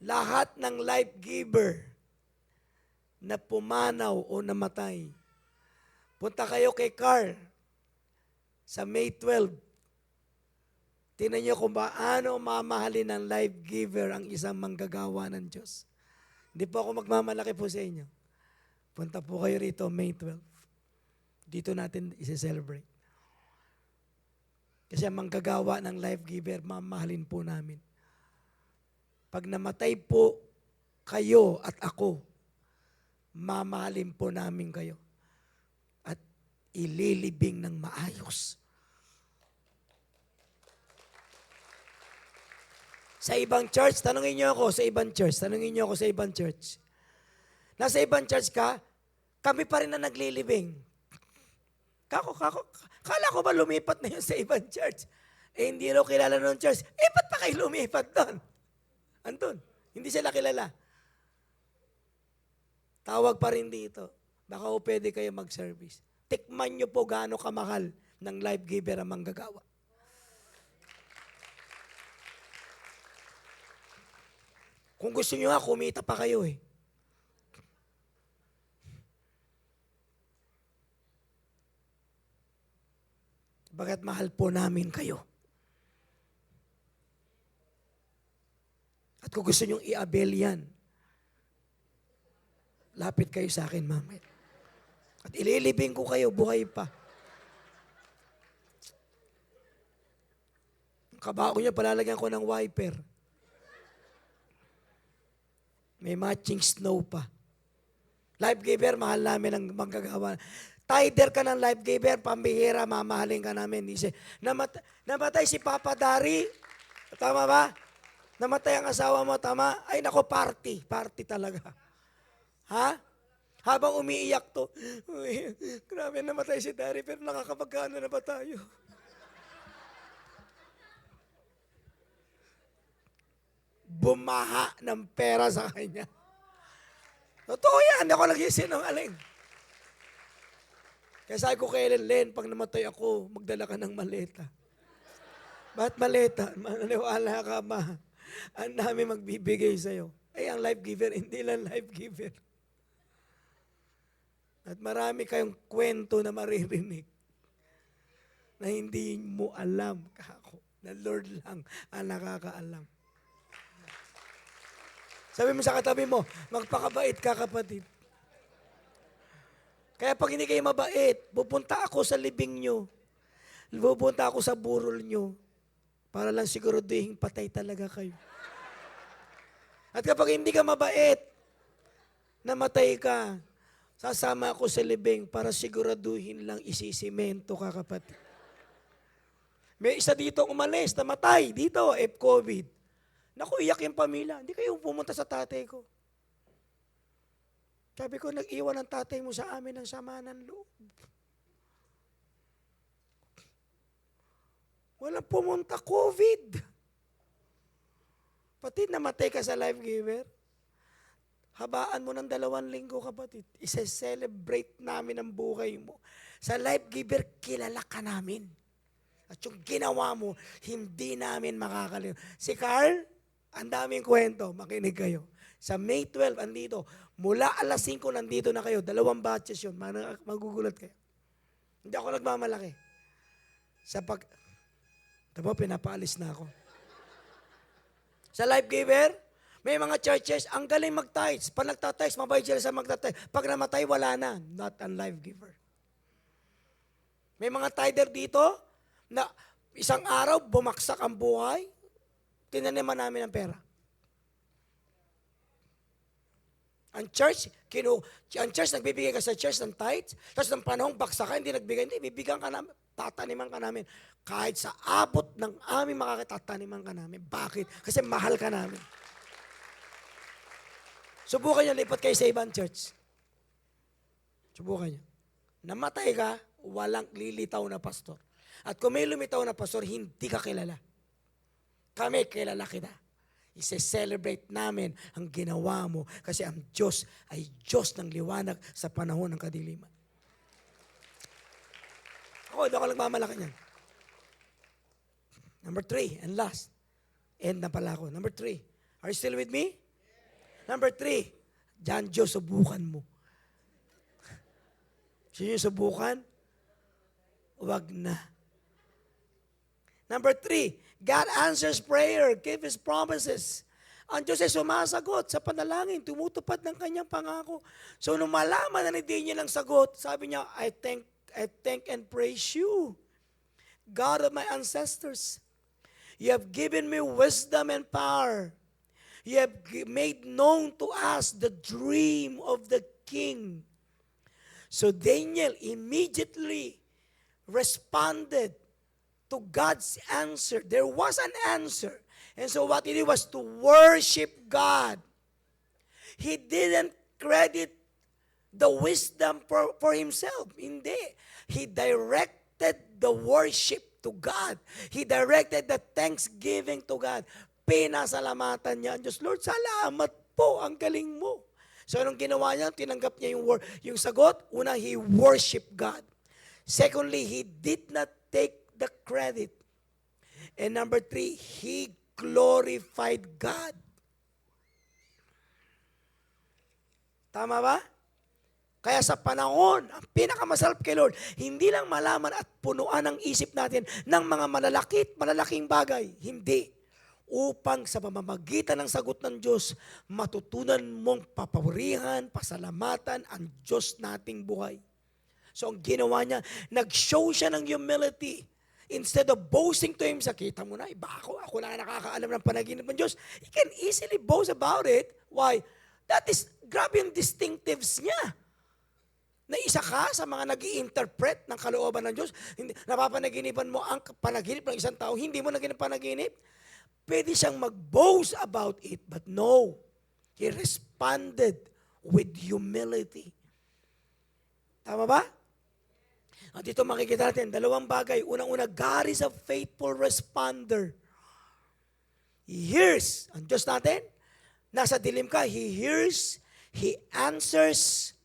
Lahat ng life giver na pumanaw o namatay, punta kayo kay Carl sa May 12. Tingnan niyo kung paano mamahalin ng life giver ang isang manggagawa ng Diyos. Hindi po ako magmamalaki po sa inyo. Punta po kayo rito May 12. Dito natin isi-celebrate. Kasi ang manggagawa ng life giver, mamahalin po namin. Pag namatay po kayo at ako, mamahalin po namin kayo. At ililibing ng maayos. Sa ibang church, tanungin niyo ako sa ibang church. Nasa ibang church ka, kami pa rin na naglilibing. Kala ko ba lumipat na yun sa ibang church? Hindi raw kilala ng church. Ba't pa kayo lumipat doon? Andun, hindi sila kilala. Tawag pa rin dito. Baka o pwede kayo mag-service. Tikman niyo po gaano kamahal ng life giver ang manggagawa. Kung gusto nyo nga, kumita pa kayo eh. Bagat mahal po namin kayo. At kung gusto nyo i-avail yan, lapit kayo sa akin mamaya. At ililibing ko kayo, buhay pa. Ang kabako nyo, palalagyan ko ng wiper. May matching snow pa. Life giver, mahal namin ang manggagawa. Tider ka ng life giver, pambihira, mamahalin ka namin. Namatay si Papa Dari. Tama ba? Namatay ang asawa mo, tama? Ay nako, party. Party talaga. Ha? Habang umiiyak to, uy, grabe namatay si Dari, pero nakakapagkano na ba tayo? Bumaha ng pera sa kanya. Totoo yan, hindi ako nagsisinungaling. Kaya sabi ko kay Len, pag namatay ako, magdala ka ng maleta. Ba't maleta? Maniwala ka ba? Ang dami magbibigay sa'yo. Ay, ang life giver, hindi lang life giver. At marami kayong kwento na maririnig na hindi mo alam, kako, na Lord lang ang nakakaalam. Sabi mo sa katabi mo, magpakabait ka, kapatid. Kaya pag hindi kayo mabait, pupunta ako sa libing nyo. Pupunta ako sa burol nyo para lang siguraduhin patay talaga kayo. At kapag hindi ka mabait, namatay ka, sasama ako sa libing para siguraduhin lang isisimento ka, kapatid. May isa dito umalis, namatay dito, COVID. Naku, iyak yung pamilya. Hindi kayo pumunta sa tatay ko. Sabi ko, nag-iwan ang tatay mo sa amin ng sama ng loob. Walang pumunta, COVID. Pati namatay ka sa life giver. Habaan mo ng 2 linggo, kapatid. Isa-celebrate namin ang buhay mo. Sa life giver, kilala ka namin. At yung ginawa mo, hindi namin makakalimutan. Si Carl, ang daming kwento, makinig kayo. Sa May 12, andito. Mula alas 5, nandito na kayo. 2 batches yun. Magugulat kayo. Hindi ako nagmamalaki. Diba, pinapaalis na ako. Sa life giver, may mga churches, ang galing mag-tithes. Pag nagtatites, mabay sila sa magtatites. Pag namatay, wala na. Not a life giver. May mga tither dito, na isang araw, bumaksak ang buhay. tinaniman namin ng pera. Ang church nagbibigay ka sa church ng tithes, tapos ng panahong baksa ka, hindi nagbigay, hindi, bibigyan ka namin, tataniman ka namin. Kahit sa abot ng aming makakatataniman ka namin. Bakit? Kasi mahal ka namin. Subukan nyo, lipat kayo sa ibang church. Subukan nyo. Namatay ka, walang lilitaw na pastor. At kung may lumitaw na pastor, hindi ka kilala. Kami, kilala kita. I-celebrate namin ang ginawa mo kasi ang Diyos ay Diyos ng liwanag sa panahon ng kadiliman. Ako, doon ka nagmamalaki niyan. Number 3, and last. End na pala ako. Number 3. Are you still with me? Number 3, diyan Diyos, subukan mo. Sino yung subukan? Huwag na. Number 3, God answers prayer, give His promises. Ang Diyos ay sumasagot sa panalangin, tumutupad ng kanyang pangako. So nung malaman na hindi niya lang sagot, sabi niya, I thank and praise you, God of my ancestors. You have given me wisdom and power. You have made known to us the dream of the king. So Daniel immediately responded to God's answer. There was an answer. And so what he did was to worship God. He didn't credit the wisdom for himself. Hindi. He directed the worship to God. He directed the thanksgiving to God. Pinasalamatan niya ang Diyos. Lord, salamat po. Ang galing mo. So anong ginawa niya? Tinanggap niya yung sagot. Una, he worshiped God. Secondly, he did not take the credit. And number 3, he glorified God. Tama ba? Kaya sa panahon, ang pinakamasarap kay Lord, hindi lang malaman at punuan ang isip natin ng mga malalaking bagay. Hindi. Upang sa pamamagitan ng sagot ng Diyos, matutunan mong papurihan, pasalamatan ang Diyos nating buhay. So ang ginawa niya, nag-show siya ng humility. Instead of boasting to himself, kita mo na, iba ako na nakakaalam ng panaginip ng Diyos. He can easily boast about it. Why? That is, grabe yung distinctives niya. Na isa ka sa mga nag-i-interpret ng kalooban ng Diyos. Napapanaginipan mo ang panaginip ng isang tao, hindi mo naginip panaginip. Pwede siyang mag-boast about it, but no. He responded with humility. Tama ba? At dito makikita natin, dalawang bagay. Unang-una, God is a faithful responder. He hears. Ang Diyos natin, nasa dilim ka, He hears, He answers.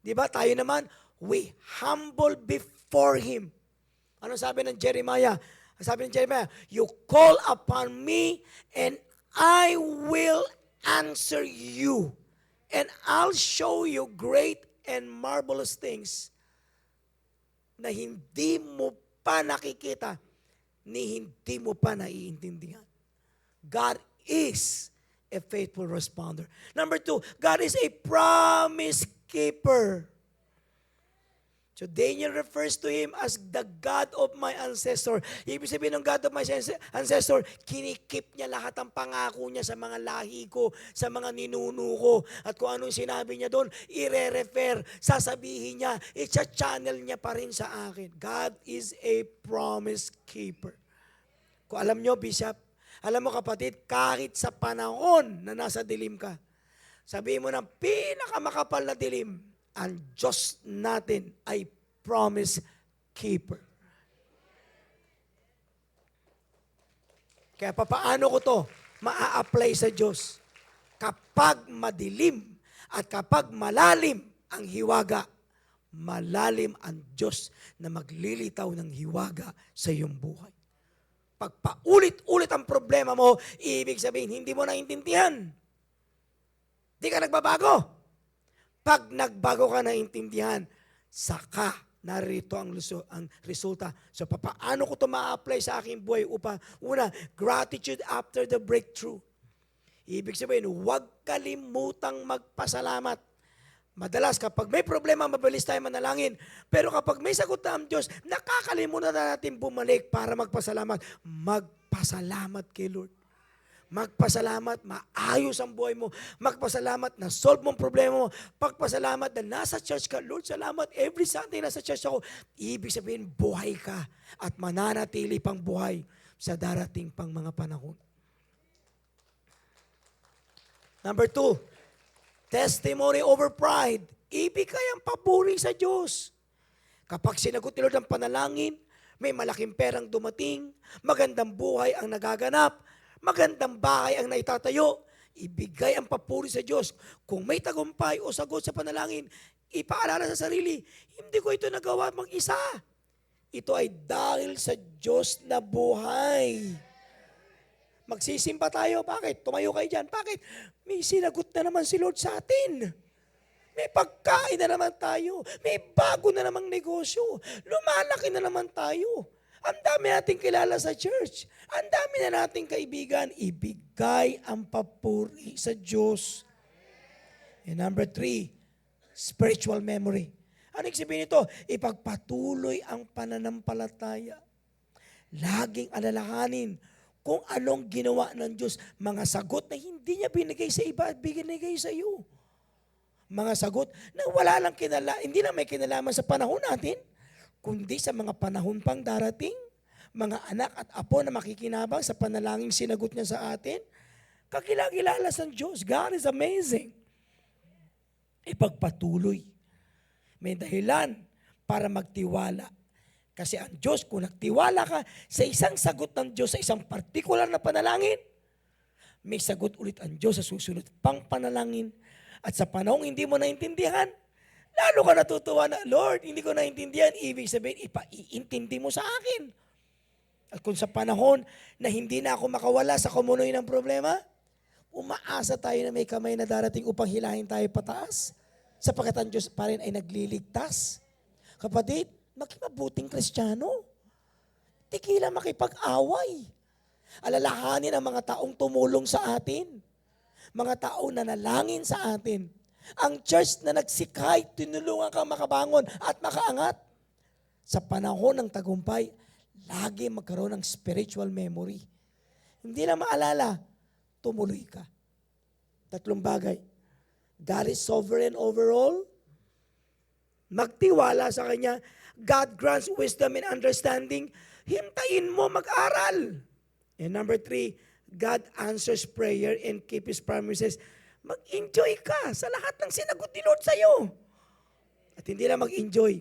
Diba? Tayo naman, we humble before Him. Ano sabi ng Jeremiah? Sabi ng Jeremiah, you call upon me and I will answer you. And I'll show you great and marvelous things na hindi mo pa nakikita, ni hindi mo pa naiintindihan. God is a faithful responder. Number 2, God is a promise keeper. So Daniel refers to him as the God of my ancestor. Ibig sabihin ng God of my ancestor, kinikip niya lahat ng pangako niya sa mga lahi ko, sa mga ninuno ko. At kung anong sinabi niya doon, ire-refer, sasabihin niya, i-channel niya pa rin sa akin. God is a promise keeper. Kung alam niyo, Bishop, alam mo kapatid, kahit sa panahon na nasa dilim ka, sabihin mo ng pinakamakapal na dilim, ang Diyos natin ay promise keeper. Kaya papaano ko to maa-apply sa Diyos? Kapag madilim at kapag malalim ang hiwaga, malalim ang Diyos na maglilitaw ng hiwaga sa iyong buhay. Pag paulit-ulit ang problema mo, ibig sabihin, hindi mo naintindihan. Di ka nagbabago. Pag nagbago ka na intindihan, saka narito ang resulta. So, paano ko ito ma-apply sa aking buhay upang, una, gratitude after the breakthrough. Ibig sabihin, huwag kalimutang magpasalamat. Madalas, kapag may problema, mabilis tayo manalangin. Pero kapag may sagot na ang Diyos, nakakalimutan na natin bumalik para magpasalamat. Magpasalamat kay Lord. Magpasalamat, maayos ang buhay mo. Magpasalamat na solve mong problema mo. Pagpasalamat na nasa church ka. Lord, salamat. Every Sunday nasa church ako. Ibig sabihin, buhay ka at mananatili pang buhay sa darating pang mga panahon. Number 2, testimony over pride. Ibigay ang papuri sa Diyos. Kapag sinagot ni Lord ang panalangin, may malaking perang dumating, magandang buhay ang nagaganap, magandang bahay ang naitatayo, ibigay ang papuri sa Diyos. Kung may tagumpay o sagot sa panalangin, ipaalala sa sarili, hindi ko ito nagawa mag-isa. Ito ay dahil sa Diyos na buhay. Magsisimba tayo. Bakit? Tumayo kayo dyan. Bakit? May sinagot na naman si Lord sa atin. May pagkain na naman tayo. May bago na namang negosyo. Lumalaki na naman tayo. Ang dami nating kilala sa church. Ang dami na nating kaibigan. Ibigay ang papuri sa Diyos. And number 3, spiritual memory. Ano ibig sabihin nito? Ipagpatuloy ang pananampalataya. Laging alalahanin kung anong ginawa ng Diyos. Mga sagot na hindi niya binigay sa iba at binigay sa iyo. Mga sagot na wala lang hindi na may kinalaman sa panahon natin, kundi sa mga panahon pang darating, mga anak at apo na makikinabang sa panalangin sinagot niya sa atin, kakilala sa Diyos. God is amazing. Ipagpatuloy. May dahilan para magtiwala. Kasi ang Diyos, kung nagtiwala ka sa isang sagot ng Diyos sa isang partikular na panalangin, may sagot ulit ang Diyos sa susunod pang panalangin. At sa panahong hindi mo naintindihan, lalo ka natutuwa na, Lord, hindi ko naintindihan. Ibig sabihin, iintindi mo sa akin. At kung sa panahon na hindi na ako makawala sa kumunoy ng problema, umaasa tayo na may kamay na darating upang hilahin tayo pataas. Sapagkat ang Diyos pa rin ay nagliligtas. Kapatid, maging mabuting Kristiyano. Tikila makipag-away. Alalahanin ang mga taong tumulong sa atin. Mga tao na nalangin sa atin. Ang church na nagsikay, tinulungan kang makabangon at makaangat. Sa panahon ng tagumpay, lagi magkaroon ng spiritual memory. Hindi na maalala, tumuloy ka. 3 bagay. God is sovereign over all. Magtiwala sa Kanya. God grants wisdom and understanding. Hintayin mo mag-aral. And number 3, God answers prayer and keep His promises. Mag-enjoy ka sa lahat ng sinagot ni Lord sa'yo. At hindi lang mag-enjoy,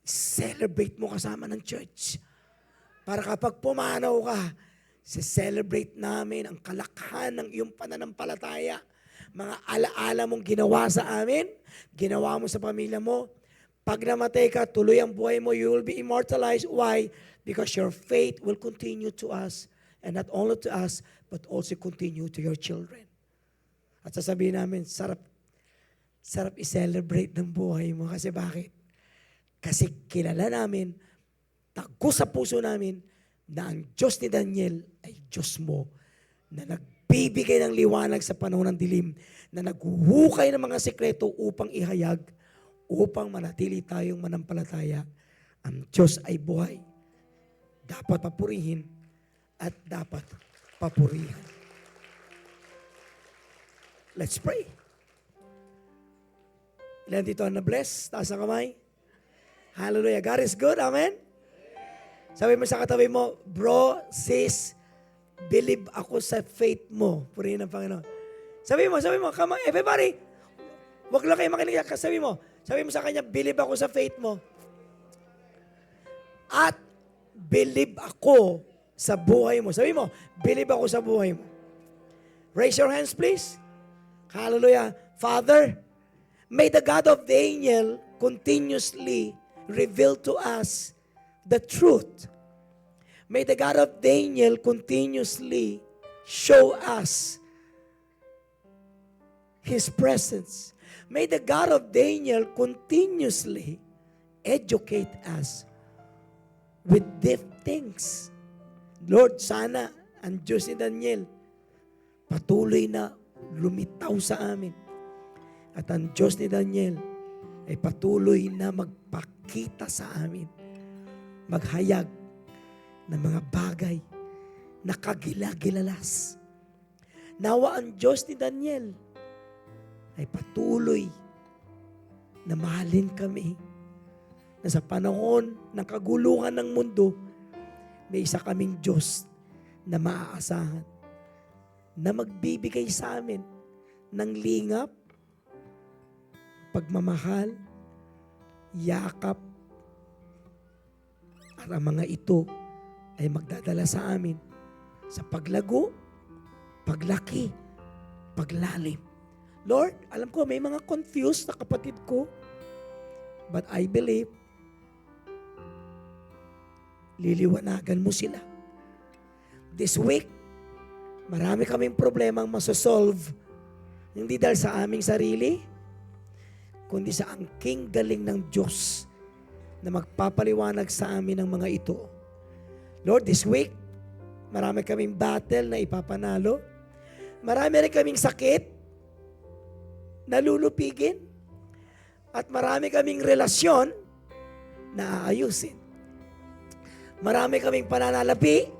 celebrate mo kasama ng church. Para kapag pumanaw ka, celebrate namin ang kalakhan ng iyong pananampalataya. Mga alaala mong ginawa sa amin, ginawa mo sa pamilya mo. Pag namatay ka, tuloy ang buhay mo, you will be immortalized. Why? Because your faith will continue to us. And not only to us, but also continue to your children. At sasabihin namin, sarap i-celebrate ng buhay mo. Kasi bakit? Kasi kilala namin, tagos sa puso namin, na ang Diyos ni Daniel ay Diyos mo, na nagbibigay ng liwanag sa panahon ng dilim, na naghuhukay ng mga sekreto upang ihayag, upang manatili tayong manampalataya. Ang Diyos ay buhay. Dapat papurihin at dapat papurihan. Let's pray. Ilan dito ang na-bless? Taas ang kamay. Hallelujah. God is good. Amen? Sabi mo sa katabi mo, bro, sis, believe ako sa faith mo. Purihin ang Panginoon. Sabi mo, come on, everybody. Huwag lang kayo makinig. Sabi mo sa kanya, believe ako sa faith mo. At believe ako sa buhay mo. Sabi mo, believe ako sa buhay mo. Raise your hands, please. Hallelujah. Father, may the God of Daniel continuously reveal to us the truth. May the God of Daniel continuously show us His presence. May the God of Daniel continuously educate us with deep things. Lord, sana ang Diyos ni Daniel patuloy na lumitaw sa amin. At ang Diyos ni Daniel ay patuloy na magpakita sa amin. Maghayag ng mga bagay na kagilagilalas. Nawa ang Diyos ni Daniel ay patuloy na mahalin kami, na sa panahon ng kaguluhan ng mundo, may isa kaming Diyos na maaasahan, na magbibigay sa amin ng lingap, pagmamahal, yakap, at ang mga ito ay magdadala sa amin sa paglago, paglaki, paglalim. Lord, alam ko may mga confused na kapatid ko, but I believe liliwanagan mo sila. This week, marami kaming problemang masosolve, hindi dahil sa aming sarili, kundi sa angking galing ng Diyos na magpapaliwanag sa amin ng mga ito. Lord, this week, marami kaming battle na ipapanalo. Marami rin kaming sakit na lulupigin. At marami kaming relasyon na aayusin. Marami kaming pananalapi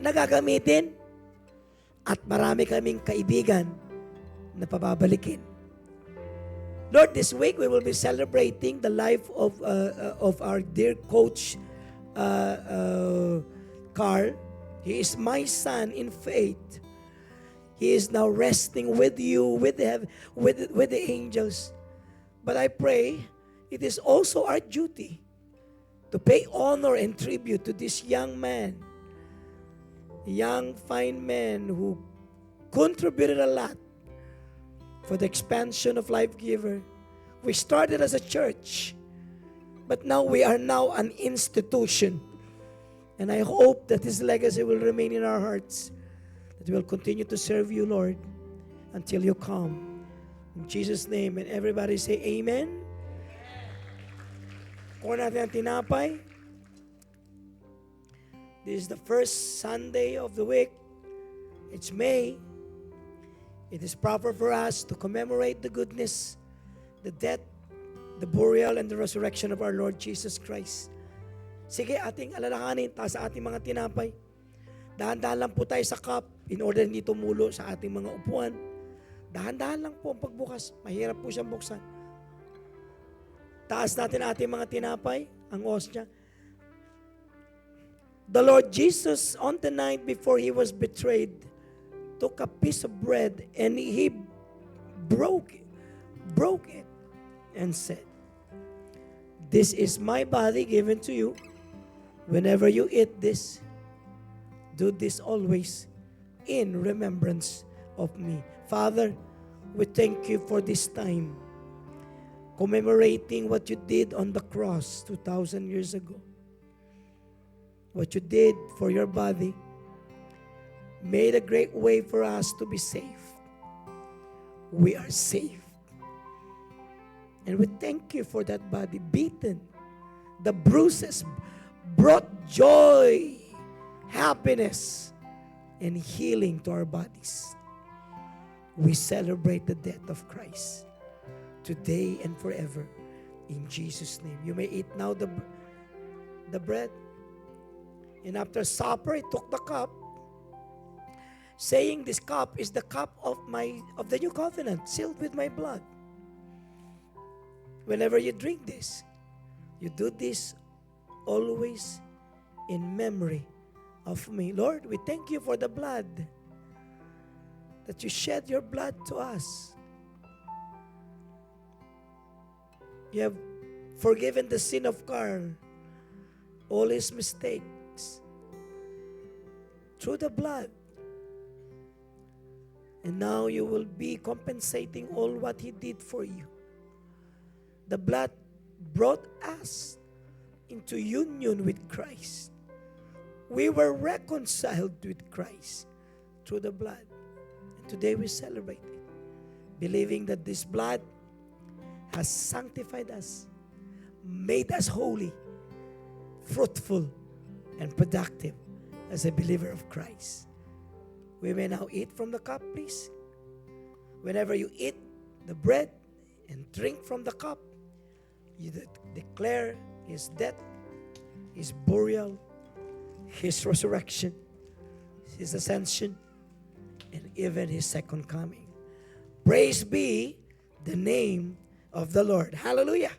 na gagamitin. At marami kaming kaibigan na pababalikin. Lord, this week we will be celebrating the life of our dear coach, Carl. He is my son in faith. He is now resting with you, with the angels. But I pray it is also our duty to pay honor and tribute to this young man, young fine man who contributed a lot for the expansion of Life Giver. We started as a church, but now we are now an institution. And I hope that his legacy will remain in our hearts, that we will continue to serve you, Lord, until you come. In Jesus' name, and everybody say amen. Kuha natin ang tinapay. This is the first Sunday of the week. It's May. It is proper for us to commemorate the goodness, the death, the burial, and the resurrection of our Lord Jesus Christ. Sige, ating alalahanin, taas sa ating mga tinapay. Dahan-dahan lang po tayo sa cup in order hindi tumulo sa ating mga upuan. Dahan-dahan lang po ang pagbukas. Mahirap po siyang buksan. Taas natin ating mga tinapay, ang hostya. The Lord Jesus, on the night before He was betrayed, took a piece of bread and He broke it and said, "This is my body given to you. Whenever you eat this, do this always in remembrance of me." Father, we thank you for this time, commemorating what you did on the cross 2,000 years ago. What you did for your body made a great way for us to be saved. We are saved. And we thank you for that body beaten. The bruises brought joy, happiness, and healing to our bodies. We celebrate the death of Christ today and forever. In Jesus' name. You may eat now the bread. And after supper, he took the cup, saying, "This cup is the cup of the new covenant, sealed with my blood. Whenever you drink this, you do this always in memory of me." Lord, we thank you for the blood, that you shed your blood to us. You have forgiven the sin of Carl, all his mistakes, through the blood. And now you will be compensating all what he did for you. The blood brought us into union with Christ. We were reconciled with Christ through the blood. And today we celebrate it, believing that this blood has sanctified us, made us holy, fruitful, and productive as a believer of Christ. We may now eat from the cup, please. Whenever you eat the bread and drink from the cup, you declare His death, His burial, His resurrection, His ascension, and even His second coming. Praise be the name of the Lord. Hallelujah.